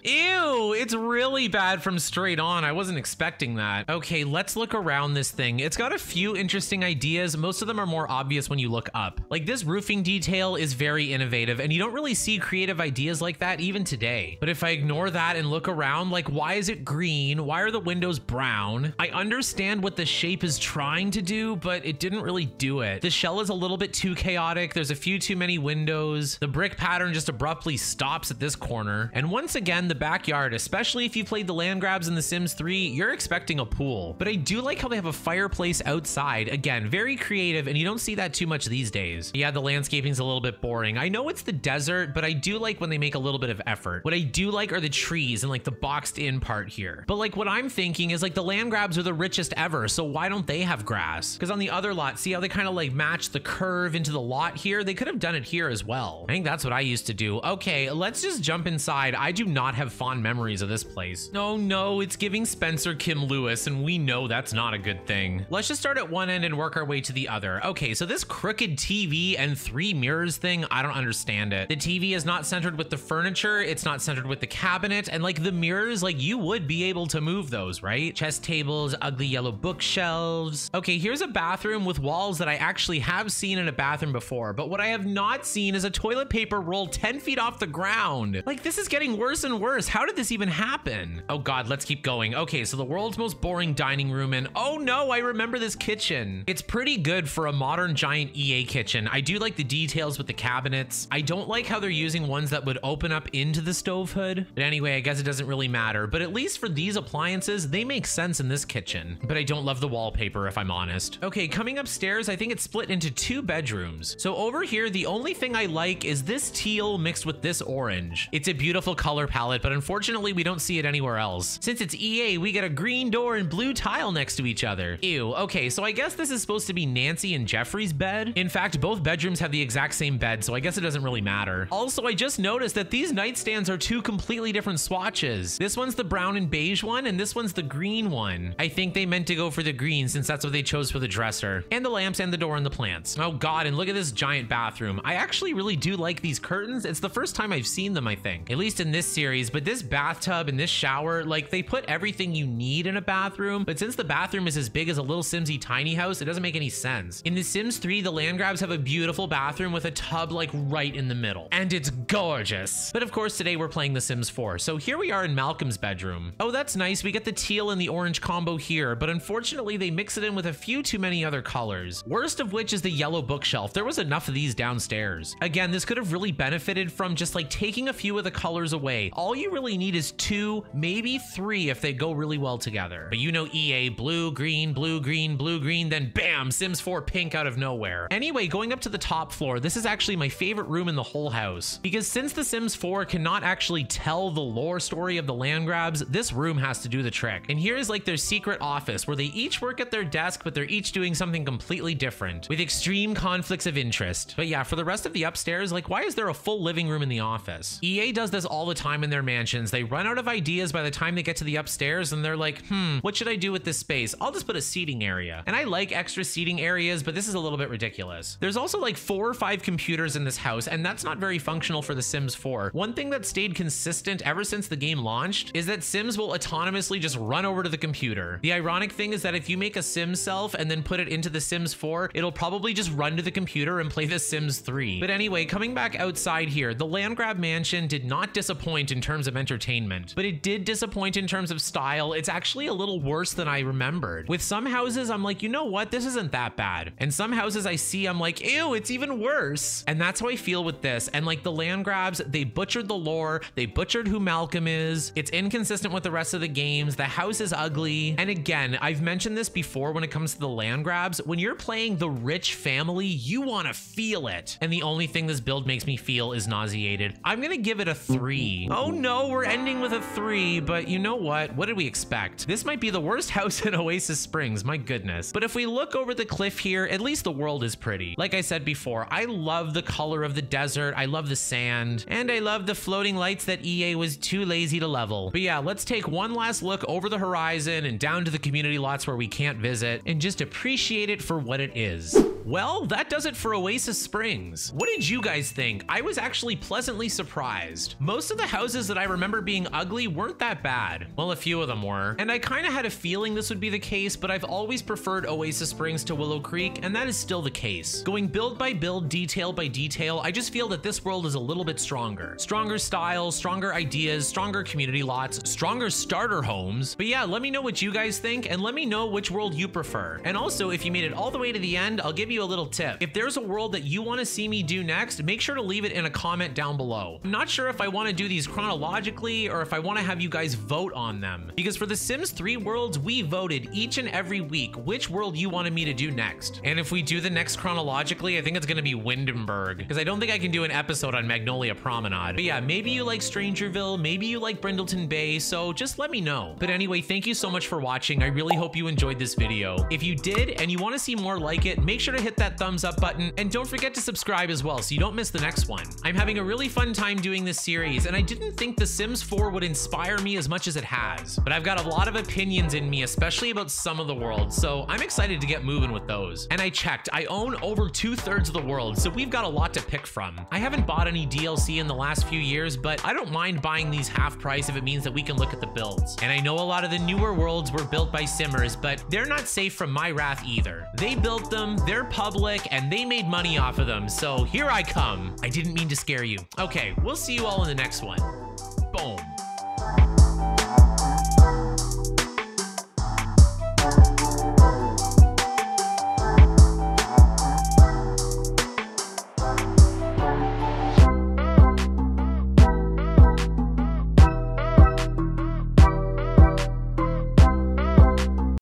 Ew, it's really bad from straight on. I wasn't expecting that. Okay, let's look around this thing. It's got a few interesting ideas. Most of them are more obvious when you look up. Like, this roofing detail is very innovative, and you don't really see creative ideas like that even today. But if I ignore that and look around, like, why is it green? Why are the windows brown? I understand what the shape is trying to do, but it didn't really do it. The shell is a little bit too chaotic. There's a few too many windows. The brick pattern just abruptly stops at this corner. And once again, the backyard, especially if you played the Landgrabs in The Sims 3, you're expecting a pool. But I do like how they have a fireplace outside. Again, very creative, and you don't see that too much these days. Yeah, the landscaping's a little bit boring. I know it's the desert, but I do like when they make a little bit of effort. What I do like are the trees and like the boxed in part here. But like, what I'm thinking is like, the Landgrabs are the richest ever, so why don't they have grass? Because on the other lot, see how they kind of like match the curve into the lot here? They could have done it here as well. I think that's what I used to do. Okay, let's just jump inside. I do not have fond memories of this place. No, it's giving Spencer Kim Lewis, and we know that's not a good thing. Let's just start at one end and work our way to the other. Okay, so this crooked TV and 3 mirrors thing, I don't understand it. The TV is not centered with the furniture. It's not centered with the cabinet, and like the mirrors, like you would be able to move those, right? Chess tables, ugly yellow bookshelves. Okay, here's a bathroom with walls that I actually have seen in a bathroom before, but what I have not seen is a toilet paper roll 10 feet off the ground. Like, this is getting worse and worse. How did this even happen? Oh God, let's keep going. Okay, so the world's most boring dining room, and oh no, I remember this kitchen. It's pretty good for a modern giant EA kitchen. I do like the details with the cabinets. I don't like how they're using ones that would open up into the stove hood. But anyway, I guess it doesn't really matter. But at least for these appliances, they make sense in this kitchen. But I don't love the wallpaper, if I'm honest. Okay, coming upstairs, I think it's split into 2 bedrooms. So over here, the only thing I like is this teal mixed with this orange. It's a beautiful color palette, but unfortunately, we don't see it anywhere else. Since it's EA, we get a green door and blue tile next to each other. Ew, okay, so I guess this is supposed to be Nancy and Jeffrey's bed. In fact, both bedrooms have the exact same bed, so I guess it doesn't really matter. Also, I just noticed that these nightstands are 2 completely different swatches. This one's the brown and beige one, and this one's the green one. I think they meant to go for the green since that's what they chose for the dresser. And the lamps and the door and the plants. Oh God, and look at this giant bathroom. I actually really do like these curtains. It's the first time I've seen them, I think. At least in this series, but this bathtub and this shower, like they put everything you need in a bathroom, but since the bathroom is as big as a little Simsy tiny house, it doesn't make any sense. In The Sims 3, the Landgrabs have a beautiful bathroom with a tub like right in the middle. And it's gorgeous. But of course, today we're playing The Sims 4. So here we are in Malcolm's bedroom. Oh, that's nice. We get the teal and the orange combo here, but unfortunately they mix it in with a few too many other colors. Worst of which is the yellow bookshelf. There was enough of these downstairs. Again, this could have really benefited from just like taking a few of the colors away. All you really need is 2, maybe 3 if they go really well together. But you know EA, blue, green, blue, green, blue, green, then bam, Sims 4 pink out of nowhere. Anyway, going up to the top floor, this is actually my favorite room in the whole house. Because since The Sims 4 cannot actually tell the lore story of the Landgrabs, this room has to do the trick. And here is like their secret office where they each work at their desk, but they're each doing something completely different with extreme conflicts of interest. But yeah, for the rest of the upstairs, like why is there a full living room in the office? EA does this all the time in their mansions. They run out of ideas by the time they get to the upstairs and they're like, what should I do with this space? I'll just put a seating area. And I like extra seating areas, but this is a little bit ridiculous. There's also like 4 or 5 computers in this house, and that's not very functional for for The Sims 4. One thing that stayed consistent ever since the game launched is that Sims will autonomously just run over to the computer. The ironic thing is that if you make a Sim self and then put it into The Sims 4, it'll probably just run to the computer and play The Sims 3. But anyway, coming back outside here, the land grab mansion did not disappoint in terms of entertainment, but it did disappoint in terms of style. It's actually a little worse than I remembered. With some houses, I'm like, you know what? This isn't that bad. And some houses I see, I'm like, ew, it's even worse. And that's how I feel with this. And like the land grabs, they butchered the lore. They butchered who Malcolm is. It's inconsistent with the rest of the games. The house is ugly. And again, I've mentioned this before when it comes to the land grabs. When you're playing the rich family, you want to feel it. And the only thing this build makes me feel is nauseated. I'm gonna give it a 3. Oh no, we're ending with a 3, but you know what? What did we expect? This might be the worst house in Oasis Springs, my goodness. But if we look over the cliff here, at least the world is pretty. Like I said before, I love the color of the desert, I love the sand, and I love the floating lights that EA was too lazy to level. But yeah, let's take one last look over the horizon and down to the community lots where we can't visit and just appreciate it for what it is. Well, that does it for Oasis Springs. What did you guys think? I was actually pleasantly surprised. Most of the houses that I remember being ugly weren't that bad. Well, a few of them were. And I kind of had a feeling this would be the case, but I've always preferred Oasis Springs to Willow Creek, and that is still the case. Going build by build, detail by detail, I just feel that this world is a little bit stronger. Stronger styles, stronger ideas, stronger community lots, stronger starter homes. But yeah, let me know what you guys think, and let me know which world you prefer. And also, if you made it all the way to the end, I'll give you a little tip. If there's a world that you want to see me do next, make sure to leave it in a comment down below. I'm not sure if I want to do these chronologically or if I want to have you guys vote on them, because for the Sims 3 worlds, we voted each and every week which world you wanted me to do next. And if we do the next chronologically, I think it's going to be Windenburg, because I don't think I can do an episode on Magnolia Promenade. But yeah, maybe you like Strangerville, maybe you like Brindleton Bay, so just let me know. But anyway, thank you so much for watching. I really hope you enjoyed this video. If you did and you want to see more like it, make sure to hit that thumbs up button, and don't forget to subscribe as well so you don't miss the next one. I'm having a really fun time doing this series, and I didn't think The Sims 4 would inspire me as much as it has, but I've got a lot of opinions in me, especially about some of the worlds, so I'm excited to get moving with those. And I checked, I own over 2/3 of the world, so we've got a lot to pick from. I haven't bought any DLC in the last few years, but I don't mind buying these half price if it means that we can look at the builds. And I know a lot of the newer worlds were built by Simmers, but they're not safe from my wrath either. They built them, they're public, and they made money off of them, so here I come. I didn't mean to scare you. Okay, we'll see you all in the next one.